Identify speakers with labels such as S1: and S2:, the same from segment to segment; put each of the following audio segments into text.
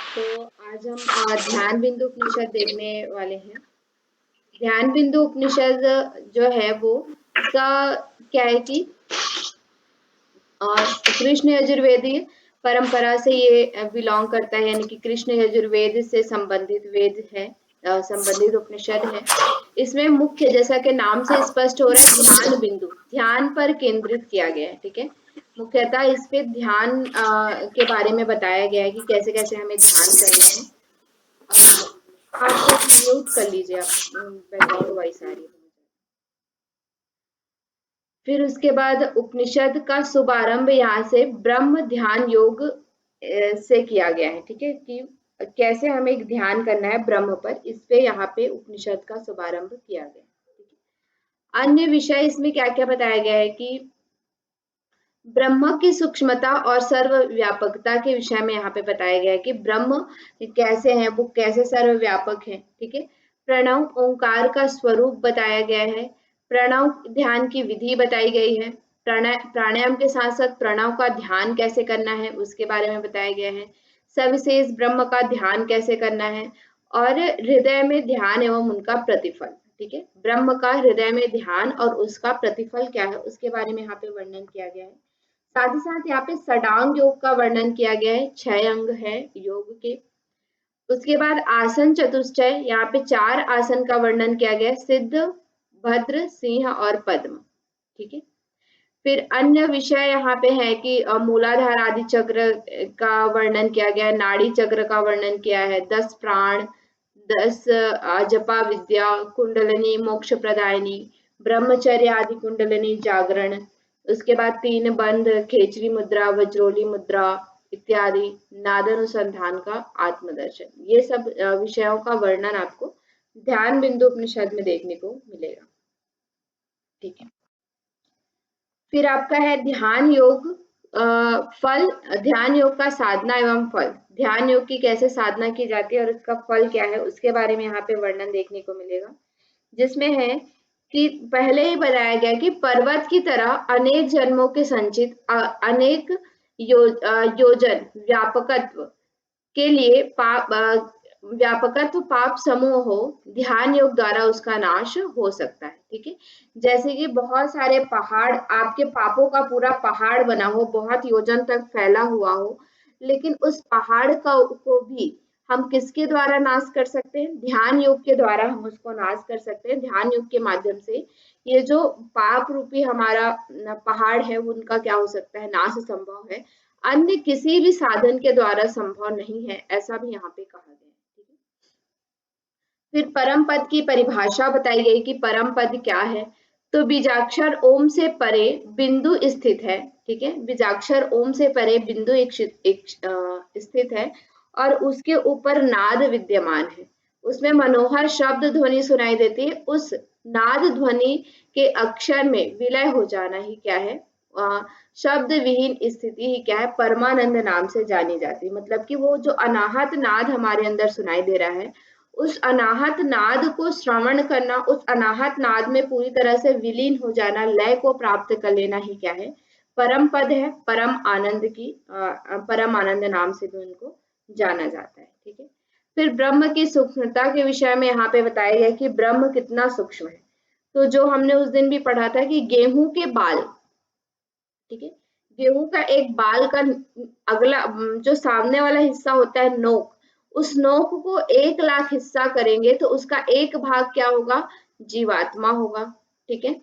S1: तो आज हम ध्यान बिंदु उपनिषद देखने वाले हैं। ध्यान बिंदु उपनिषद जो है वो इसका क्या है कि कृष्ण यजुर्वेदी परंपरा से ये बिलोंग करता है, यानी कि कृष्ण यजुर्वेद से संबंधित वेद है, संबंधित उपनिषद है। इसमें मुख्य, जैसा कि नाम से स्पष्ट हो रहा है, ध्यान बिंदु, ध्यान पर केंद्रित किया गया है। ठीक है, मुख्यतः इस पे ध्यान के बारे में बताया गया है कि कैसे कैसे हमें ध्यान करना है। आप म्यूट कर लीजिए, आप बैकग्राउंड वॉइस आ रही है। फिर उसके बाद उपनिषद का शुभारंभ यहाँ से ब्रह्म ध्यान योग से किया गया है। ठीक है, कि कैसे हमें एक ध्यान करना है ब्रह्म पर, इस पे यहाँ पे उपनिषद का शुभारंभ किया गया है। अन्य विषय इसमें क्या क्या बताया गया है कि ब्रह्म की सूक्ष्मता और सर्वव्यापकता के विषय में यहाँ पे बताया गया है कि ब्रह्म कैसे है, वो कैसे सर्वव्यापक है। ठीक है, प्रणव ओंकार का स्वरूप बताया गया है, प्रणव ध्यान की विधि बताई गई है, प्राणायाम के साथ साथ प्रणव का ध्यान कैसे करना है उसके बारे में बताया गया है, सविशेष ब्रह्म का ध्यान कैसे करना है, और हृदय में ध्यान एवं उनका प्रतिफल। ठीक है, ब्रह्म का हृदय में ध्यान और उसका प्रतिफल क्या है उसके बारे में यहाँ पे वर्णन किया गया है। साथ ही साथ यहाँ पे षडांग योग का वर्णन किया गया है, 6 अंग है योग के। उसके बाद आसन चतुष्टय, यहाँ पे 4 आसन का वर्णन किया गया है, सिद्ध, भद्र, सिंह और पद्म। ठीक है, फिर अन्य विषय यहाँ पे है कि मूलाधार आदि चक्र का वर्णन किया गया है, नाड़ी चक्र का वर्णन किया है, 10 प्राण, 10 जपा विद्या, कुंडलिनी मोक्ष प्रदायिनी, ब्रह्मचर्य आदि कुंडलिनी जागरण। उसके बाद 3 बंध, खेचरी मुद्रा, वज्रोली मुद्रा इत्यादि, नाद अनुसंधान का आत्मदर्शन। ये सब विषयों का वर्णन आपको ध्यान बिंदु उपनिषद में देखने को मिलेगा। ठीक है, फिर आपका है ध्यान योग फल, ध्यान योग का साधना एवं फल, ध्यान योग की कैसे साधना की जाती है और उसका फल क्या है उसके बारे में यहाँ पे वर्णन देखने को मिलेगा, जिसमें है कि पहले ही बताया गया कि पर्वत की तरह अनेक जन्मों के संचित अनेक योजन व्यापकत्व के लिए व्यापकत्व पाप समूह हो, ध्यान योग द्वारा उसका नाश हो सकता है। ठीक है, जैसे कि बहुत सारे पहाड़, आपके पापों का पूरा पहाड़ बना हो, बहुत योजन तक फैला हुआ हो, लेकिन उस पहाड़ को भी हम किसके द्वारा नाश कर सकते हैं? ध्यान योग के द्वारा हम उसको नाश कर सकते हैं। ध्यान योग के माध्यम से ये जो पाप रूपी हमारा पहाड़ है उनका क्या हो सकता है? नाश संभव है, अन्य किसी भी साधन के द्वारा संभव नहीं है, ऐसा भी यहाँ पे कहा गया है। फिर परम पद की परिभाषा बताई गई कि परम पद क्या है, तो बीजाक्षर ओम से परे बिंदु स्थित है। ठीक है, बीजाक्षर ओम से परे बिंदु एक स्थित है और उसके ऊपर नाद विद्यमान है, उसमें मनोहर शब्द ध्वनि सुनाई देती है, उस नाद ध्वनि के अक्षर में विलय हो जाना ही क्या है? शब्द विहीन स्थिति ही क्या है? परमानंद नाम से जानी जाती है। मतलब कि वो जो अनाहत नाद हमारे अंदर सुनाई दे रहा है, उस अनाहत नाद को श्रवण करना, उस अनाहत नाद में पूरी तरह से विलीन हो जाना, लय को प्राप्त कर लेना ही क्या है? परम पद है। परम आनंद की परम आनंद नाम से भी उनको जाना जाता है। ठीक है, फिर ब्रह्म की सूक्ष्मता के विषय में यहाँ पे बताया गया कि ब्रह्म कितना सूक्ष्म है। तो जो हमने उस दिन भी पढ़ा था कि गेहूं के बाल, ठीक है, गेहूं का एक बाल का अगला जो सामने वाला हिस्सा होता है नोक, उस नोक को 1,00,000 हिस्सा करेंगे तो उसका एक भाग क्या होगा? जीवात्मा होगा। ठीक है,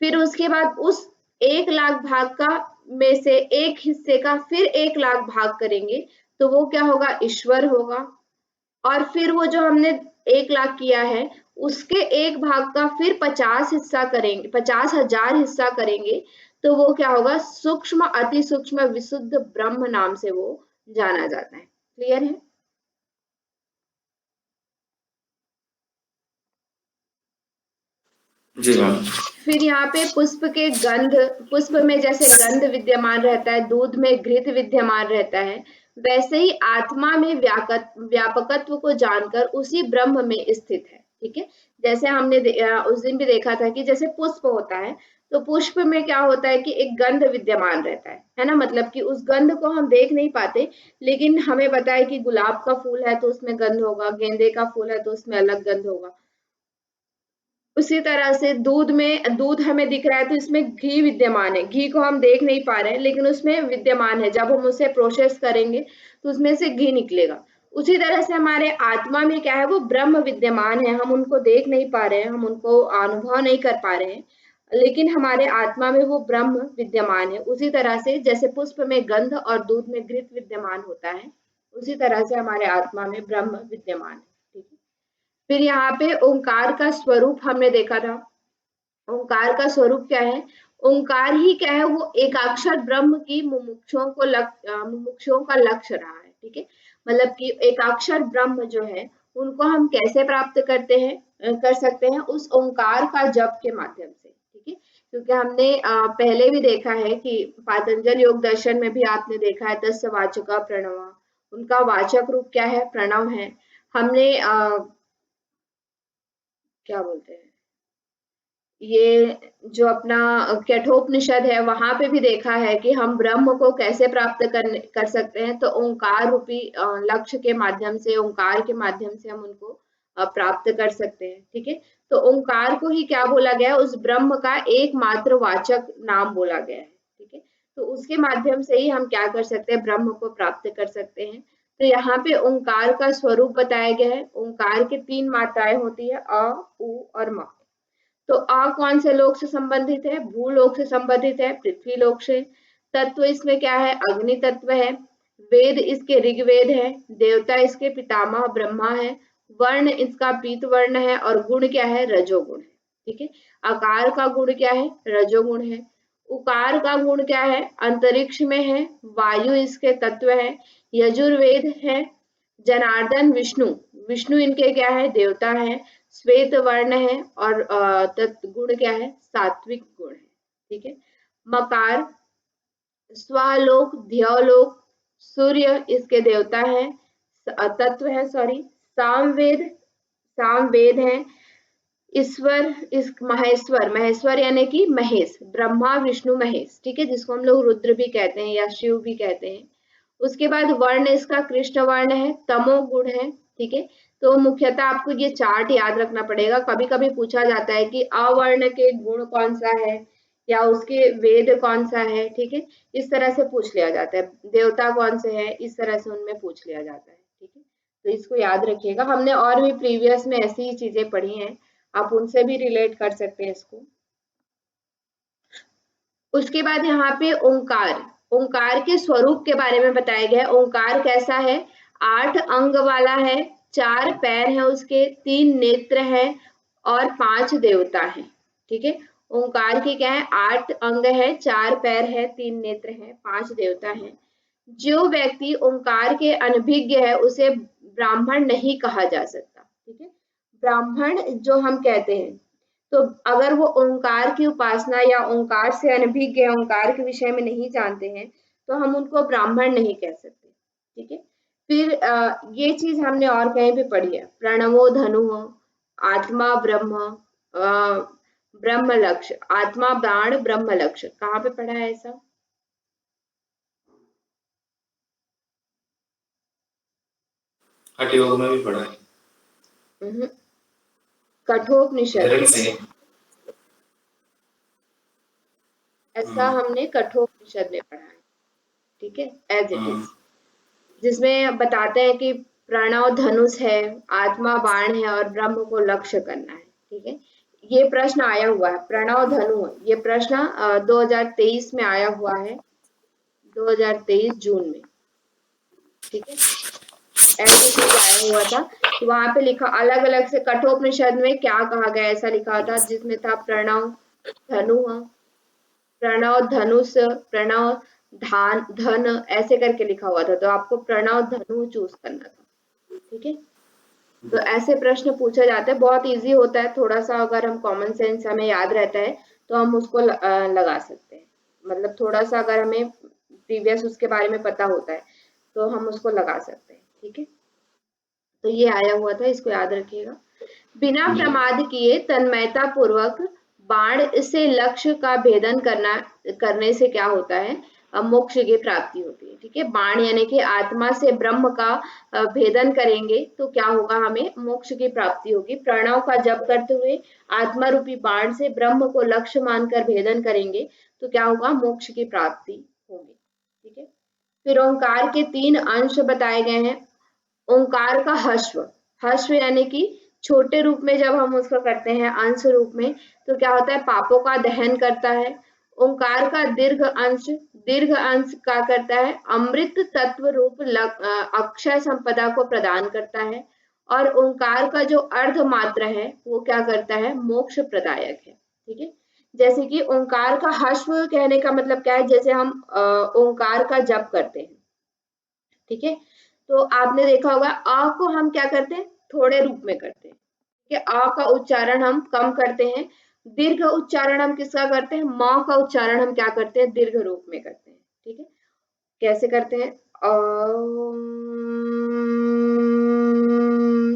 S1: फिर उसके बाद उस 1,00,000 भाग का में से एक हिस्से का फिर 1,00,000 भाग करेंगे तो वो क्या होगा? ईश्वर होगा। और फिर वो जो हमने 1,00,000 किया है उसके एक भाग का फिर 50 हिस्सा करेंगे, 50,000 हिस्सा करेंगे तो वो क्या होगा? सूक्ष्म अति सूक्ष्म विशुद्ध ब्रह्म नाम से वो जाना जाता है। क्लियर है?
S2: जी मैम।
S1: फिर यहाँ पे पुष्प के गंध, पुष्प में जैसे गंध विद्यमान रहता है, दूध में घृत विद्यमान रहता है, वैसे ही आत्मा में व्यापकत्व को जानकर उसी ब्रह्म में स्थित है। ठीक है, जैसे हमने उस दिन भी देखा था कि जैसे पुष्प होता है तो पुष्प में क्या होता है कि एक गंध विद्यमान रहता है ना, मतलब कि उस गंध को हम देख नहीं पाते, लेकिन हमें पता है कि गुलाब का फूल है तो उसमें गंध होगा, गेंदे का फूल है तो उसमें अलग गंध होगा। उसी तरह से दूध हमें दिख रहा है तो इसमें घी विद्यमान है, घी को हम देख नहीं पा रहे हैं लेकिन उसमें विद्यमान है, जब हम उसे प्रोसेस करेंगे तो उसमें से घी निकलेगा। उसी तरह से हमारे आत्मा में क्या है, वो ब्रह्म विद्यमान है, हम उनको देख नहीं पा रहे हैं, हम उनको अनुभव नहीं कर पा रहे हैं, लेकिन हमारे आत्मा में वो ब्रह्म विद्यमान है। उसी तरह से जैसे पुष्प में गंध और दूध में घृत विद्यमान होता है, उसी तरह से हमारे आत्मा में ब्रह्म विद्यमान है। ठीक है, फिर यहाँ पे ओंकार का स्वरूप हमने देखा था। ओंकार का स्वरूप क्या है, ओंकार ही क्या है, वो एकाक्षर ब्रह्म की मुमुक्षुओं का लक्ष्य रहा है। ठीक है, मतलब कि एकाक्षर ब्रह्म जो है उनको हम कैसे प्राप्त करते हैं, कर सकते हैं उस ओंकार का जप के माध्यम से। ठीक है, क्योंकि हमने पहले भी देखा है कि पातंजल योग दर्शन में भी आपने देखा है तस्य वाचका प्रणव, उनका वाचक रूप क्या है, प्रणव है। हमने क्या बोलते हैं, ये जो अपना कठोपनिषद है वहां पे भी देखा है कि हम ब्रह्म को कैसे प्राप्त कर सकते हैं, तो ओंकार रूपी लक्ष्य के माध्यम से, ओंकार के माध्यम से हम उनको प्राप्त कर सकते हैं। ठीक है, तो ओंकार को ही क्या बोला गया है, उस ब्रह्म का एकमात्र वाचक नाम बोला गया है। ठीक है, तो उसके माध्यम से ही हम क्या कर सकते हैं, ब्रह्म को प्राप्त कर सकते हैं। तो यहाँ पे ओंकार का स्वरूप बताया गया है। ओंकार के 3 मात्राएं होती है, अ, उ और म। तो आ कौन से लोक से संबंधित है, भूलोक से संबंधित है, पृथ्वी लोक से। तत्व इसमें क्या है, अग्नि तत्व है। वेद इसके ऋग्वेद है। देवता इसके पितामह ब्रह्मा है। वर्ण इसका पीत वर्ण है और गुण क्या है, रजोगुण है। ठीक है, आकार का गुण क्या है, रजोगुण है। उकार का गुण क्या है, अंतरिक्ष में है, वायु इसके तत्व है। यजुर्वेद है। जनार्दन विष्णु, विष्णु इनके क्या है, देवता है। श्वेत वर्ण है और गुण क्या है, सात्विक गुण है। ठीक है, मकार स्वालोक ध्यालोक, सूर्य इसके देवता है, तत्व है, सॉरी। सामवेद, सामवेद है। ईश्वर इस महेश्वर, महेश्वर यानी कि महेश, ब्रह्मा विष्णु महेश। ठीक है, जिसको हम लोग रुद्र भी कहते हैं या शिव भी कहते हैं। उसके बाद वर्ण इसका कृष्ण वर्ण है, तमो गुण है। ठीक है, तो मुख्यतः आपको ये चार्ट याद रखना पड़ेगा। कभी कभी पूछा जाता है कि अवर्ण के गुण कौन सा है या उसके वेद कौन सा है। ठीक है, इस तरह से पूछ लिया जाता है, देवता कौन से है, इस तरह से उनमें पूछ लिया जाता है। ठीक है, तो इसको याद रखिएगा। हमने और भी प्रीवियस में ऐसी ही चीजें पढ़ी हैं, आप उनसे भी रिलेट कर सकते हैं इसको। उसके बाद यहाँ पे ओंकार, ओंकार के स्वरूप के बारे में बताया गया है। ओंकार कैसा है, 8 अंग वाला है, 4 पैर है उसके, 3 नेत्र है और 5 देवता है। ठीक है, ओंकार के क्या है, 8 अंग है, 4 पैर है, 3 नेत्र है, 5 देवता है। जो व्यक्ति ओंकार के अनभिज्ञ है उसे ब्राह्मण नहीं कहा जा सकता। ठीक है, ब्राह्मण जो हम कहते हैं, तो अगर वो ओंकार की उपासना या ओंकार से अनभिज्ञ है, ओंकार के विषय में नहीं जानते हैं, तो हम उनको ब्राह्मण नहीं कह सकते। ठीक है, फिर ये चीज हमने और कहीं भी पढ़ी है, प्रणवो धनु, आत्मा ब्रह्म, ब्रह्म लक्ष्य, आत्मा बाण ब्रह्म लक्ष्य, कहाँ पे पढ़ा है ऐसा?
S2: हठ योग में भी पढ़ा है।
S1: कठोपनिषद ऐसा हमने कठोपनिषद में पढ़ा है। ठीक है, एज इट इज, जिसमें बताते हैं कि प्रणव धनुष है, आत्मा बाण है और ब्रह्म को लक्ष्य करना है। ठीक है, ये प्रश्न आया हुआ है, प्रणव धनु, ये प्रश्न 2023 में आया हुआ है, 2023 जून में। ठीक है, ऐसे चीज आया हुआ था, तो वहां पे लिखा अलग अलग से कठोपनिषद में क्या कहा गया, ऐसा लिखा था जिसमें था प्रणव धनु, प्रणव धनुष, प्रणव धान धन, ऐसे करके लिखा हुआ था, तो आपको प्रणव धनु चूज करना था। ठीक है, तो ऐसे प्रश्न पूछा जाता है, बहुत इजी होता है, थोड़ा सा अगर हम कॉमन सेंस हमें याद रहता है तो हम उसको लगा सकते हैं, मतलब थोड़ा सा अगर हमें प्रीवियस उसके बारे में पता होता है तो हम उसको लगा सकते हैं। ठीक है, तो ये आया हुआ था, इसको याद रखिएगा। बिना प्रमाद किए तन्मयता पूर्वक बाण से लक्ष्य का भेदन करने से क्या होता है, मोक्ष की प्राप्ति होती है। ठीक है, बाण यानी कि आत्मा से ब्रह्म का भेदन करेंगे तो क्या होगा, हमें मोक्ष की प्राप्ति होगी। प्रणव का जप करते हुए आत्मा रूपी बाण से ब्रह्म को लक्ष्य मानकर भेदन करेंगे तो क्या होगा, मोक्ष की प्राप्ति होगी। ठीक है, फिर ओंकार के 3 अंश बताए गए हैं। ओंकार का हश्व, हश्व यानी कि छोटे रूप में जब हम उसको करते हैं अंश रूप में तो क्या होता है, पापों का दहन करता है। ओंकार का दीर्घ अंश, दीर्घ अंश क्या करता है, अमृत तत्व रूप अक्षय संपदा को प्रदान करता है। और ओंकार का जो अर्ध मात्र है वो क्या करता है, मोक्ष प्रदायक है। ठीक है, जैसे कि ओंकार का हश्व कहने का मतलब क्या है, जैसे हम ओंकार का जप करते हैं। ठीक है, तो आपने देखा होगा अ को हम क्या करते हैं, थोड़े रूप में करते हैं। ठीक है, अ का उच्चारण हम कम करते हैं। दीर्घ उच्चारण हम किसका करते हैं, म का उच्चारण हम क्या करते हैं, दीर्घ रूप में करते हैं। ठीक है, कैसे करते हैं,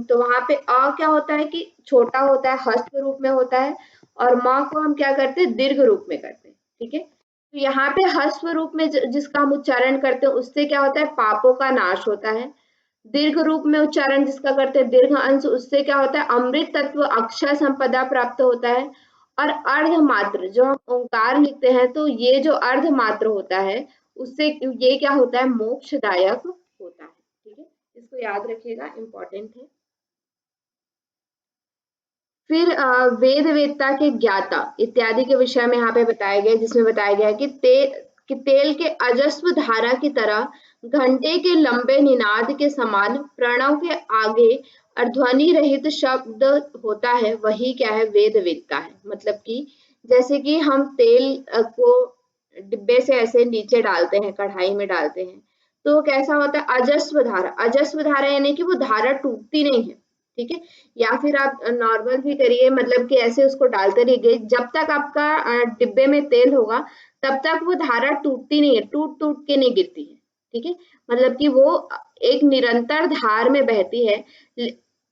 S1: तो वहां पे अ क्या होता है कि छोटा होता है, हस्त रूप में होता है, और म को हम क्या करते हैं, दीर्घ रूप में करते हैं। ठीक है, तो यहाँ पे हस्व रूप में जिसका हम उच्चारण करते हैं उससे क्या होता है, पापों का नाश होता है। दीर्घ रूप में उच्चारण जिसका करते हैं, दीर्घ अंश, उससे क्या होता है, अमृत तत्व अक्षय संपदा प्राप्त होता है। और अर्ध मात्र जो हम ओंकार लिखते हैं तो ये जो अर्ध मात्र होता है उससे ये क्या होता है, मोक्षदायक होता है। ठीक है, इसको याद रखिएगा, इंपॉर्टेंट है। फिर वेद वेदता के ज्ञाता इत्यादि के विषय में यहाँ पे बताया गया, जिसमें बताया गया है कि तेल के अजस्व धारा की तरह घंटे के लंबे निनाद के समान प्रणव के आगे ध्वनि रहित शब्द होता है, वही क्या है, वेद वेदता है। मतलब कि जैसे कि हम तेल को डिब्बे से ऐसे नीचे डालते हैं, कढ़ाई में डालते हैं, तो कैसा होता है, अजस्व धारा। अजस्व धारा यानी कि वो धारा टूटती नहीं है। ठीक है, या फिर आप नॉर्मल भी करिए, मतलब कि ऐसे उसको डालते रहिए, जब तक आपका डिब्बे में तेल होगा तब तक वो धारा टूटती नहीं है, टूट टूट के नहीं गिरती है। ठीक है, मतलब कि वो एक निरंतर धार में बहती है।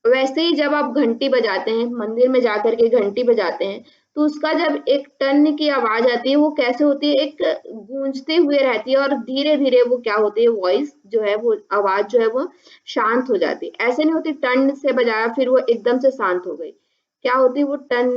S1: वैसे ही जब आप घंटी बजाते हैं, मंदिर में जाकर के घंटी बजाते हैं, तो उसका जब एक टन की आवाज आती है वो कैसे होती है, एक गूंजते हुए रहती है, और धीरे धीरे वो क्या होती है, वॉइस जो है, वो आवाज जो है वो शांत हो जाती है। ऐसे नहीं होती टन से बजाया फिर वो एकदम से शांत हो गई, क्या होती है, वो टन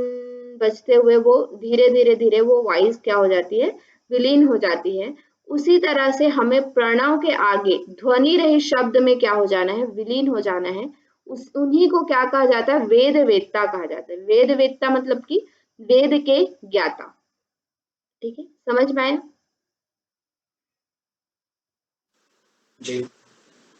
S1: बजते हुए वो धीरे धीरे धीरे वो वॉइस क्या हो जाती है, विलीन हो जाती है। उसी तरह से हमें प्रणव के आगे ध्वनि रहित शब्द में क्या हो जाना है, विलीन हो जाना है। उन्हीं को क्या कहा जाता है, वेद वेदता कहा जाता है। वेद वेदता मतलब कि वेद के ज्ञाता। ठीक है, समझ में आया।
S2: जी।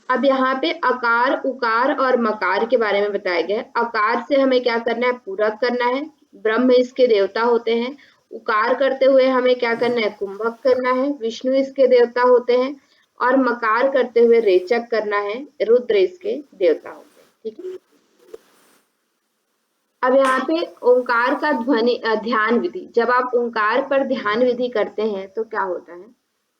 S1: अब यहाँ पे अकार, उकार और मकार के बारे में बताया गया है। अकार से हमें क्या करना है, पूरक करना है, ब्रह्म इसके देवता होते हैं। उकार करते हुए हमें क्या करना है, कुंभक करना है, विष्णु इसके देवता होते हैं। और मकार करते हुए रेचक करना है, रुद्र इसके देवता होते हैं। ठीक है, अब यहाँ पे ओंकार का ध्वनि ध्यान विधि, जब आप ओंकार पर ध्यान विधि करते हैं तो क्या होता है,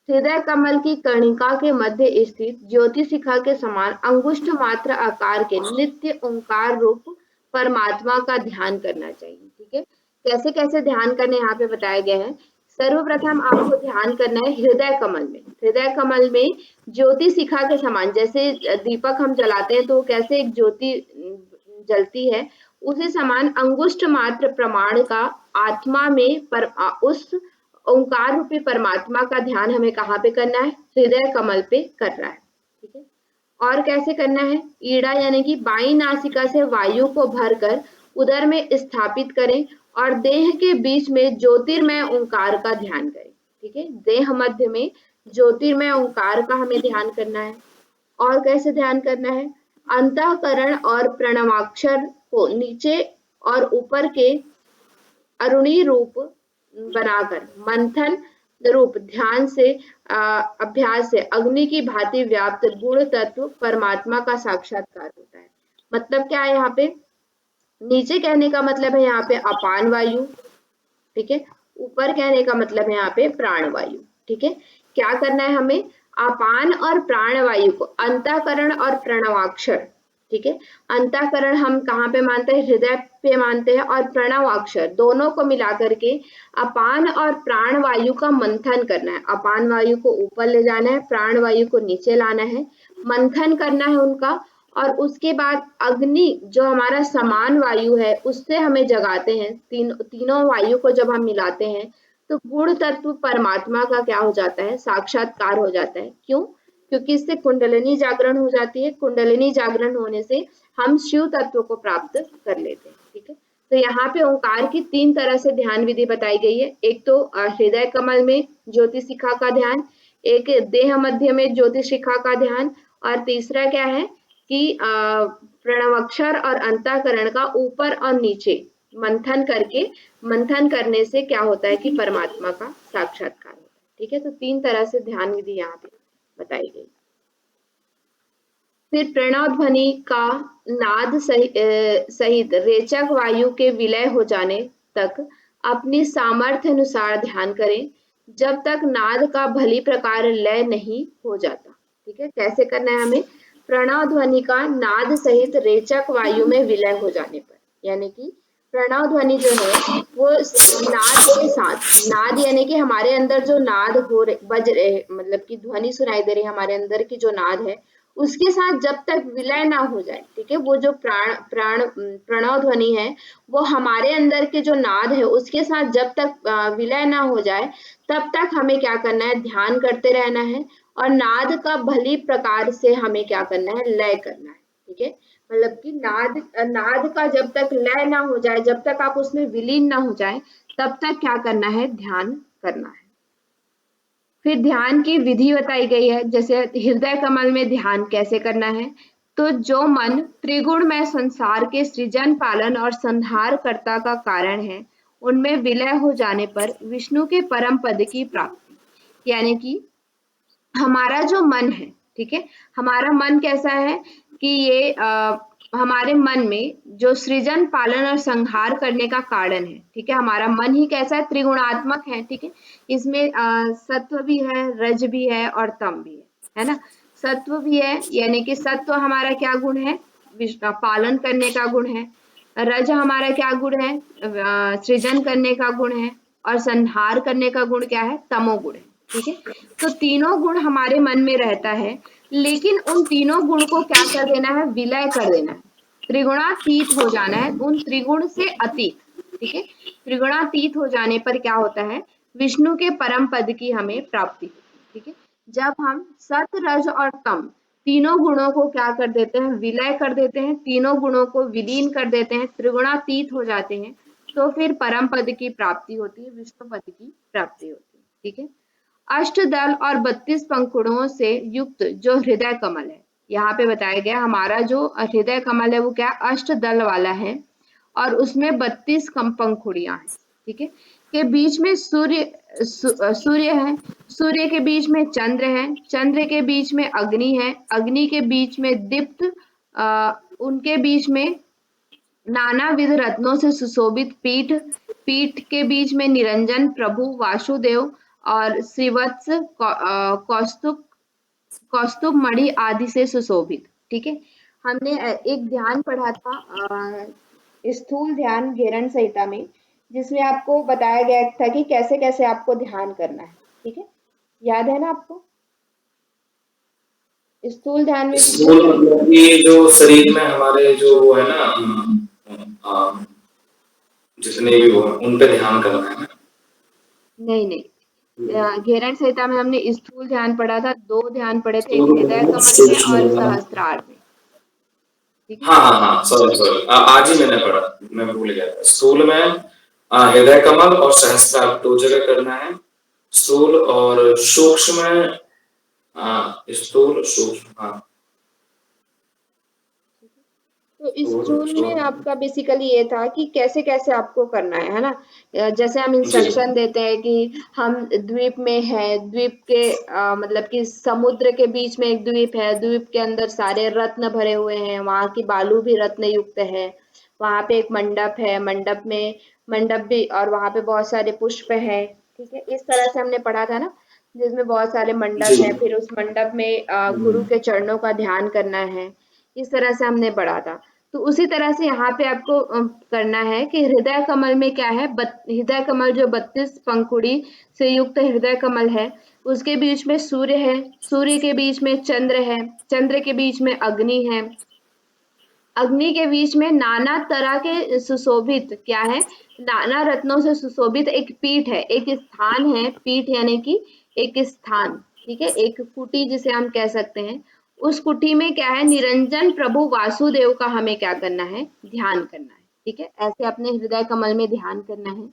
S1: हृदय कमल की कर्णिका के मध्य स्थित ज्योति शिखा के समान अंगुष्ठ मात्र आकार के नित्य ओंकार रूप परमात्मा का ध्यान करना चाहिए। ठीक है, कैसे कैसे ध्यान करने यहाँ पे बताया गया है। सर्वप्रथम आपको ध्यान करना है हृदय कमल में। हृदय कमल में ज्योति शिखा के समान, जैसे दीपक हम जलाते हैं तो कैसे एक ज्योति जलती है, उसी समान अंगुष्ठ मात्र प्रमाण का आत्मा में उस ओंकार रूपी परमात्मा का ध्यान हमें कहाँ पे करना है, हृदय कमल पे करना है। ठीक है, और कैसे करना है, ईड़ा यानी कि बाई नासिका से वायु को भरकर उदर में स्थापित करें और देह के बीच में ज्योतिर्मय ओंकार का ध्यान करें। ठीक है, देह मध्य में ज्योतिर्मय ओंकार का हमें ध्यान करना है। और कैसे ध्यान करना है, अंतःकरण और प्रणवाक्षर को नीचे और ऊपर के अरुणी रूप बनाकर मंथन रूप ध्यान से अभ्यास से अग्नि की भांति व्याप्त गुण तत्व परमात्मा का साक्षात्कार होता है। मतलब क्या है, यहाँ पे नीचे कहने का मतलब है यहाँ पे अपान वायु। ठीक है, ऊपर कहने का मतलब है यहाँ पे प्राण वायु। ठीक है, क्या करना है हमें, अपान और प्राण वायु को अंतःकरण और प्रणवाक्षर ठीक है। अंतःकरण हम कहाँ पे मानते हैं, हृदय पे मानते हैं, और प्रणव अक्षर दोनों को मिला करके अपान और प्राण वायु का मंथन करना है। अपान वायु को ऊपर ले जाना है, प्राण वायु को नीचे लाना है, मंथन करना है उनका, और उसके बाद अग्नि जो हमारा समान वायु है उससे हमें जगाते हैं। तीनों वायु को जब हम मिलाते हैं तो गुण तत्व परमात्मा का क्या हो जाता है, साक्षात्कार हो जाता है। क्यों? क्योंकि इससे कुंडलिनी जागरण हो जाती है। कुंडलिनी जागरण होने से हम शिव तत्व को प्राप्त कर लेते हैं। ठीक है, तो यहाँ पे ओंकार की 3 तरह से ध्यान विधि बताई गई है। एक तो हृदय कमल में ज्योति शिखा का ध्यान, एक देह मध्य में ज्योति शिखा का ध्यान, और तीसरा क्या है कि प्रणवाक्षर और अंतःकरण का ऊपर और नीचे मंथन करने से क्या होता है कि परमात्मा का साक्षात्कार होता है। ठीक है, तो 3 तरह से ध्यान विधि यहाँ पे बताई गई। फिर प्रणव ध्वनि का नाद सहित रेचक वायु के विलय हो जाने तक अपनी सामर्थ्य अनुसार ध्यान करें, जब तक नाद का भली प्रकार लय नहीं हो जाता। ठीक है, कैसे करना है हमें, प्रणव ध्वनि का नाद सहित रेचक वायु में विलय हो जाने पर, यानी कि प्रणव ध्वनि जो है वो नाद के साथ, नाद यानी कि हमारे अंदर जो नाद बज रहे, मतलब कि ध्वनि सुनाई दे रही है हमारे अंदर की जो नाद है, उसके साथ जब तक विलय ना हो जाए। ठीक है, वो जो प्रणव ध्वनि है वो हमारे अंदर के जो नाद है उसके साथ जब तक विलय ना हो जाए तब तक हमें क्या करना है, ध्यान करते रहना है, और नाद का भली प्रकार से हमें क्या करना है, लय करना है। ठीक है, मतलब कि नाद का जब तक लय ना हो जाए, जब तक आप उसमें विलीन ना हो जाए, तब तक क्या करना है, ध्यान करना है। फिर ध्यान की विधि बताई गई है, जैसे हृदय कमल में ध्यान कैसे करना है। तो जो मन त्रिगुण में संसार के सृजन, पालन और संहार कर्ता का कारण है, उनमें विलय हो जाने पर विष्णु के परम पद की प्राप्ति, यानी कि हमारा जो मन है, ठीक है, हमारा मन कैसा है कि ये हमारे मन में जो सृजन, पालन और संहार करने का कारण है, ठीक है, हमारा मन ही कैसा है, त्रिगुणात्मक है। ठीक है, इसमें सत्व भी है, रज भी है और तम भी है ना। सत्व भी है, यानी कि सत्व हमारा क्या गुण है, पालन करने का गुण है। रज हमारा क्या गुण है, सृजन करने का गुण है, और संहार करने का गुण क्या है, तमोगुण है। ठीक है, तो तीनों गुण हमारे मन में रहता है, लेकिन उन तीनों गुण को क्या कर देना है, विलय कर देना है, त्रिगुणातीत हो जाना है, उन त्रिगुण से अतीत। ठीक है, त्रिगुणातीत हो जाने पर क्या होता है, विष्णु के परम पद की हमें प्राप्ति होती है। ठीक है, जब हम सत, रज और तम तीनों गुणों को क्या कर देते हैं, विलय कर देते हैं, तीनों गुणों को विलीन कर देते हैं, त्रिगुणातीत हो जाते हैं, तो फिर परम पद की प्राप्ति होती है, विष्णु पद की प्राप्ति होती है। ठीक है, अष्टदल और 32 पंखुड़ियों से युक्त जो हृदय कमल है, यहाँ पे बताया गया हमारा जो हृदय कमल है वो क्या, अष्टदल वाला है, और उसमें 32 पंखुड़ियां हैं। ठीक है, के बीच में सूर्य है, सूर्य के बीच में चंद्र है, चंद्र के बीच में अग्नि है, अग्नि के बीच में दीप्त, उनके बीच में नानाविध रत्नों से सुशोभित पीठ, पीठ के बीच में निरंजन प्रभु वासुदेव और श्रीवत्स कौस्तुभ कौस्तुभ मणि आदि से सुशोभित। ठीक है, हमने एक ध्यान पढ़ा था स्थूल ध्यान घेरण संहिता में, जिसमें आपको बताया गया था कि कैसे कैसे आपको ध्यान करना है। ठीक है, याद है ना आपको, स्थूल ध्यान में
S2: स्थूल मतलब कि जो शरीर में हमारे जो वो है ना, जितने भी वो उन पे ध्यान करना है ना।
S1: नहीं, घेरण संहिता में हमने स्थूल ध्यान पढ़ा था, 2 ध्यान पढ़े थे, एक हृदय कमल में और सहस्त्रार में। ठीक है,
S2: हाँ, सॉरी आज ही मैंने पढ़ा, मैं भूल गया था। स्थूल में हृदय कमल और सहस्त्रार 2 जगह करना है। स्थूल और सूक्ष्म में स्थूल सूक्ष्म, हाँ।
S1: तो स्थूल में आपका बेसिकली ये था कि कैसे कैसे आपको करना है ना। जैसे हम इंस्ट्रक्शन देते हैं कि हम द्वीप में है, द्वीप के मतलब कि समुद्र के बीच में एक द्वीप है, द्वीप के अंदर सारे रत्न भरे हुए हैं, वहां की बालू भी रत्न युक्त है, वहां पे एक मंडप है, मंडप भी, और वहां पे बहुत सारे पुष्प है। ठीक है, इस तरह से हमने पढ़ा था ना, जिसमें बहुत सारे मंडप है, फिर उस मंडप में गुरु के चरणों का ध्यान करना है। इस तरह से हमने पढ़ा था। तो उसी तरह से यहाँ पे आपको करना है कि हृदय कमल में क्या है, हृदय कमल जो 32 पंखुड़ी से युक्त हृदय कमल है, उसके बीच में सूर्य है, सूर्य के बीच में चंद्र है, चंद्र के बीच में अग्नि है, अग्नि के बीच में नाना तरह के सुशोभित क्या है, नाना रत्नों से सुशोभित एक पीठ है, एक स्थान है, पीठ यानी कि एक स्थान, ठीक है, एक कुटी जिसे हम कह सकते हैं। उस कुटी में क्या है, निरंजन प्रभु वासुदेव का हमें क्या करना है, ध्यान करना है, ठीक है, ऐसे अपने हृदय कमल में ध्यान करना है।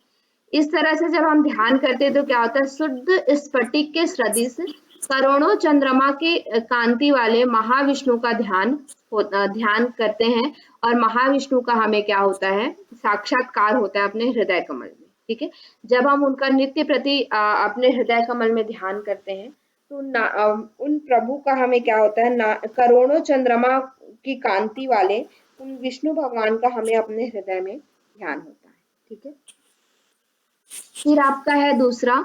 S1: इस तरह से जब हम ध्यान करते हैं तो क्या होता है, शुद्ध स्फटिक के सदृश करोड़ों चंद्रमा की कांति वाले महाविष्णु का ध्यान करते हैं, और महाविष्णु का हमें क्या होता है, साक्षात्कार होता है अपने हृदय कमल में, ठीक है। जब हम उनका नित्य प्रति अपने हृदय कमल में ध्यान करते हैं तो उन प्रभु का हमें क्या होता है, करोड़ों चंद्रमा की कांति वाले उन विष्णु भगवान का हमें अपने हृदय में ध्यान होता है, ठीक है। फिर आपका है दूसरा,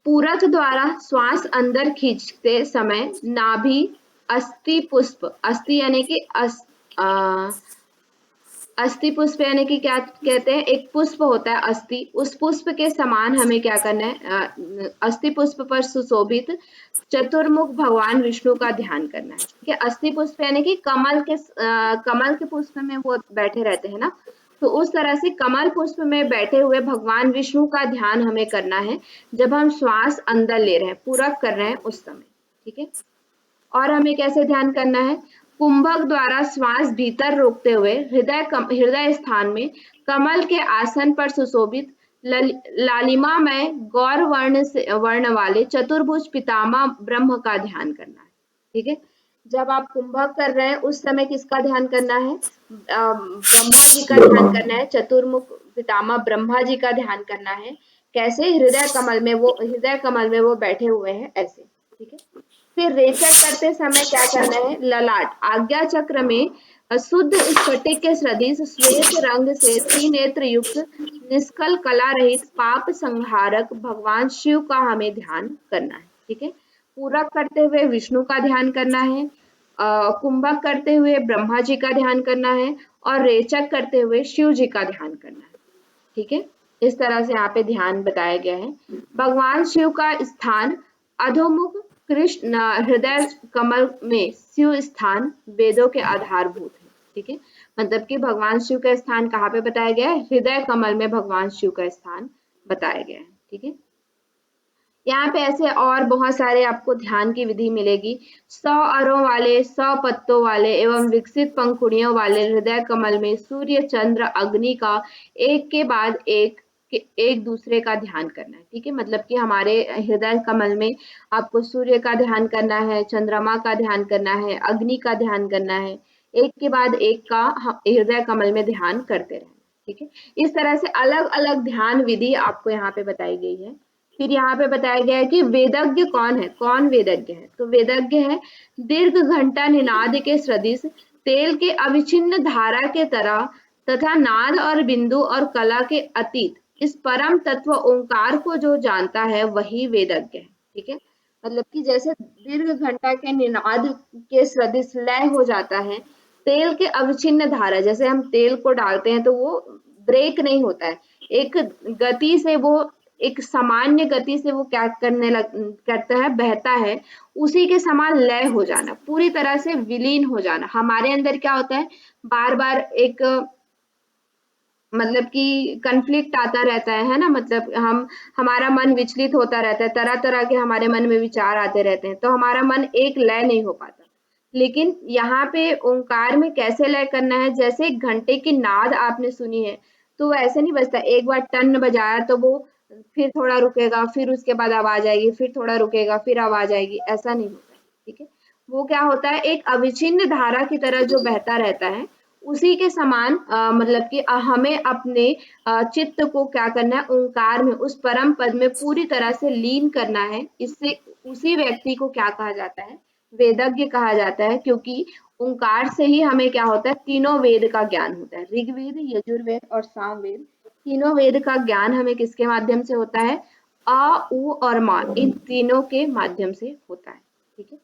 S1: पूरक द्वारा श्वास अंदर खींचते समय नाभि अस्थि पुष्प, अस्थि यानी कि अस्थि पुष्प यानी कि क्या कहते हैं, एक पुष्प होता है अस्थि, उस पुष्प के समान हमें क्या करना है, अस्थि पुष्प पर सुशोभित चतुर्मुख भगवान विष्णु का ध्यान करना है, ठीक है। अस्थि पुष्प यानी कि कमल के पुष्प में वो बैठे रहते हैं ना, तो उस तरह से कमल पुष्प में बैठे हुए भगवान विष्णु का ध्यान हमें करना है जब हम श्वास अंदर ले रहे हैं, पूरक कर रहे हैं उस समय, ठीक है। और हमें कैसे ध्यान करना है, कुंभक द्वारा श्वास भीतर रोकते हुए हृदय स्थान में कमल के आसन पर सुशोभित लालिमा में गौर वर्ण वाले चतुर्भुज पितामह ब्रह्म का ध्यान करना है, ठीक है। जब आप कुंभक कर रहे हैं उस समय किसका ध्यान करना है, ब्रह्मा जी का ध्यान करना है, चतुर्मुख पितामह ब्रह्मा जी का ध्यान करना है। कैसे, हृदय कमल में वो बैठे हुए हैं ऐसे, ठीक है। फिर रेचक करते समय क्या करना है, ललाट आज्ञा चक्र में शुद्ध स्फटिक के सदृश श्वेत रंग से त्रिनेत्र युक्त निष्कल कला रहित पाप संहारक भगवान शिव का हमें ध्यान करना है, ठीक है। पूरक करते हुए विष्णु का ध्यान करना है, कुंभक करते हुए ब्रह्मा जी का ध्यान करना है, और रेचक करते हुए शिव जी का ध्यान करना है, ठीक है। इस तरह से यहाँ पे ध्यान बताया गया है। भगवान शिव का स्थान अधोमुख कृष्ण हृदय कमल में शिव स्थान वेदों के आधारभूत है, ठीक है। मतलब कि भगवान शिव का स्थान कहाँ पे बताया गया है, हृदय कमल में भगवान शिव का स्थान बताया गया है, ठीक है। यहाँ पे ऐसे और बहुत सारे आपको ध्यान की विधि मिलेगी। 100 अरों वाले, 100 पत्तों वाले एवं विकसित पंखुड़ियों वाले हृदय कमल में सूर्य चंद्र अग्नि का एक के बाद एक दूसरे का ध्यान करना है, ठीक है। मतलब कि हमारे हृदय कमल में आपको सूर्य का ध्यान करना है, चंद्रमा का ध्यान करना है, अग्नि का ध्यान करना है, एक के बाद एक का हृदय कमल में ध्यान करते रहना, ठीक है। इस तरह से अलग अलग ध्यान विधि आपको यहाँ पे बताई गई है। फिर यहाँ पे बताया गया है कि वेदज्ञ कौन है, कौन वेदज्ञ है, तो वेदज्ञ है दीर्घ घंटा निनाद के सदृश तेल के अविच्छिन्न धारा के तरह तथा नाद और बिंदु और कला के अतीत इस परम तत्व ओंकार को जो जानता है वही वेदज्ञ है, ठीक है। मतलब कि जैसे दीर्घ घंटा के निनाद के सदृश लय हो जाता है तेल के अविच्छिन्न धारा, जैसे हम तेल को डालते हैं तो वो ब्रेक नहीं होता है, एक गति से वो एक सामान्य गति से वो क्या करता है, बहता है, उसी के समान लय हो जाना, पूरी तरह से विलीन हो जाना। हमारे अंदर क्या होता है, बार बार एक मतलब कि कन्फ्लिक्ट आता रहता है ना, मतलब हमारा मन विचलित होता रहता है, तरह तरह के हमारे मन में विचार आते रहते हैं, तो हमारा मन एक लय नहीं हो पाता। लेकिन यहाँ पे ओंकार में कैसे लय करना है, जैसे घंटे की नाद आपने सुनी है तो वो ऐसे नहीं बजता, एक बार टन बजाया तो वो फिर थोड़ा रुकेगा, फिर उसके बाद आवाज आएगी, फिर थोड़ा रुकेगा, फिर आवाज आएगी, ऐसा नहीं होता, ठीक है। वो क्या होता है, एक अविच्छिन्न धारा की तरह जो बहता रहता है, उसी के समान मतलब कि हमें अपने चित्त को क्या करना है, ओंकार में उस परम पद में पूरी तरह से लीन करना है। इससे उसी व्यक्ति को क्या कहा जाता है, वेदज्ञ कहा जाता है, क्योंकि ओंकार से ही हमें क्या होता है, तीनों वेद का ज्ञान होता है, ऋग्वेद, यजुर्वेद और सामवेद, तीनों वेद का ज्ञान हमें किसके माध्यम से होता है, अ, उ और मा, इन तीनों के माध्यम से होता है, ठीक है।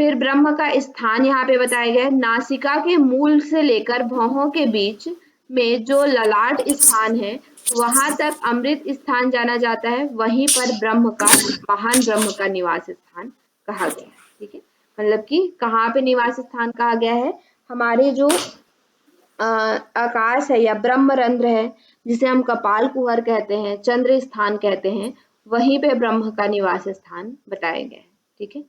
S1: फिर ब्रह्म का स्थान यहाँ पे बताया गया है, नासिका के मूल से लेकर भौहों के बीच में जो ललाट स्थान है वहां तक अमृत स्थान जाना जाता है, वहीं पर ब्रह्म का महान ब्रह्म का निवास स्थान कहा गया है। ठीक है, मतलब कि कहाँ पे निवास स्थान कहा गया है, हमारे जो आकाश है या ब्रह्मरंध्र है, जिसे हम कपाल कुहर कहते हैं, चंद्र स्थान कहते हैं, वहीं पे ब्रह्म का निवास स्थान बताया गया है। ठीक है,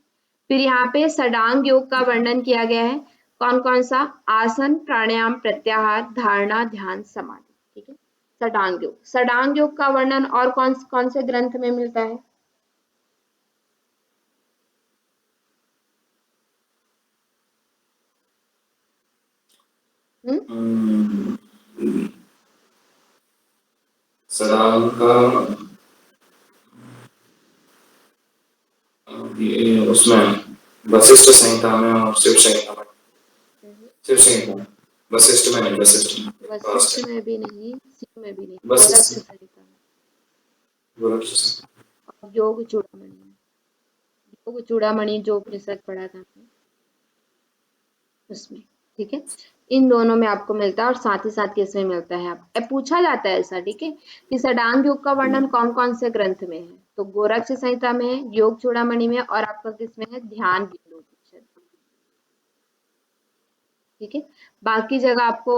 S1: फिर यहाँ पे षडांग योग का वर्णन किया गया है। कौन कौन सा? आसन, प्राणायाम, प्रत्याहार, धारणा, ध्यान, समाधि। ठीक है, षडांग योग। षडांग योग का वर्णन और कौन कौन से ग्रंथ में मिलता है?
S2: षडांग का ये उसमें वशिष्ठ संहिता में और शिव संहिता में, शिव संहिता, वशिष्ठ में नहीं,
S1: वशिष्ठ में भी नहीं, शिव में भी नहीं,
S2: वशिष्ठ
S1: संहिता में, और योग चूड़ामणि में। योग चूड़ामणि जो उपनिषद पढ़ा था उसमें। ठीक है, इन दोनों में आपको मिलता है, और साथ ही साथ किसमें मिलता है? आप पूछा जाता है ऐसा। ठीक है, कि षडांग योग का वर्णन कौन कौन से ग्रंथ में है? तो गोरक्ष संहिता में है, योग चूड़ामणि में, और आपका किसमें है? ध्यान बिंदु उपनिषद। ठीक है, बाकी जगह आपको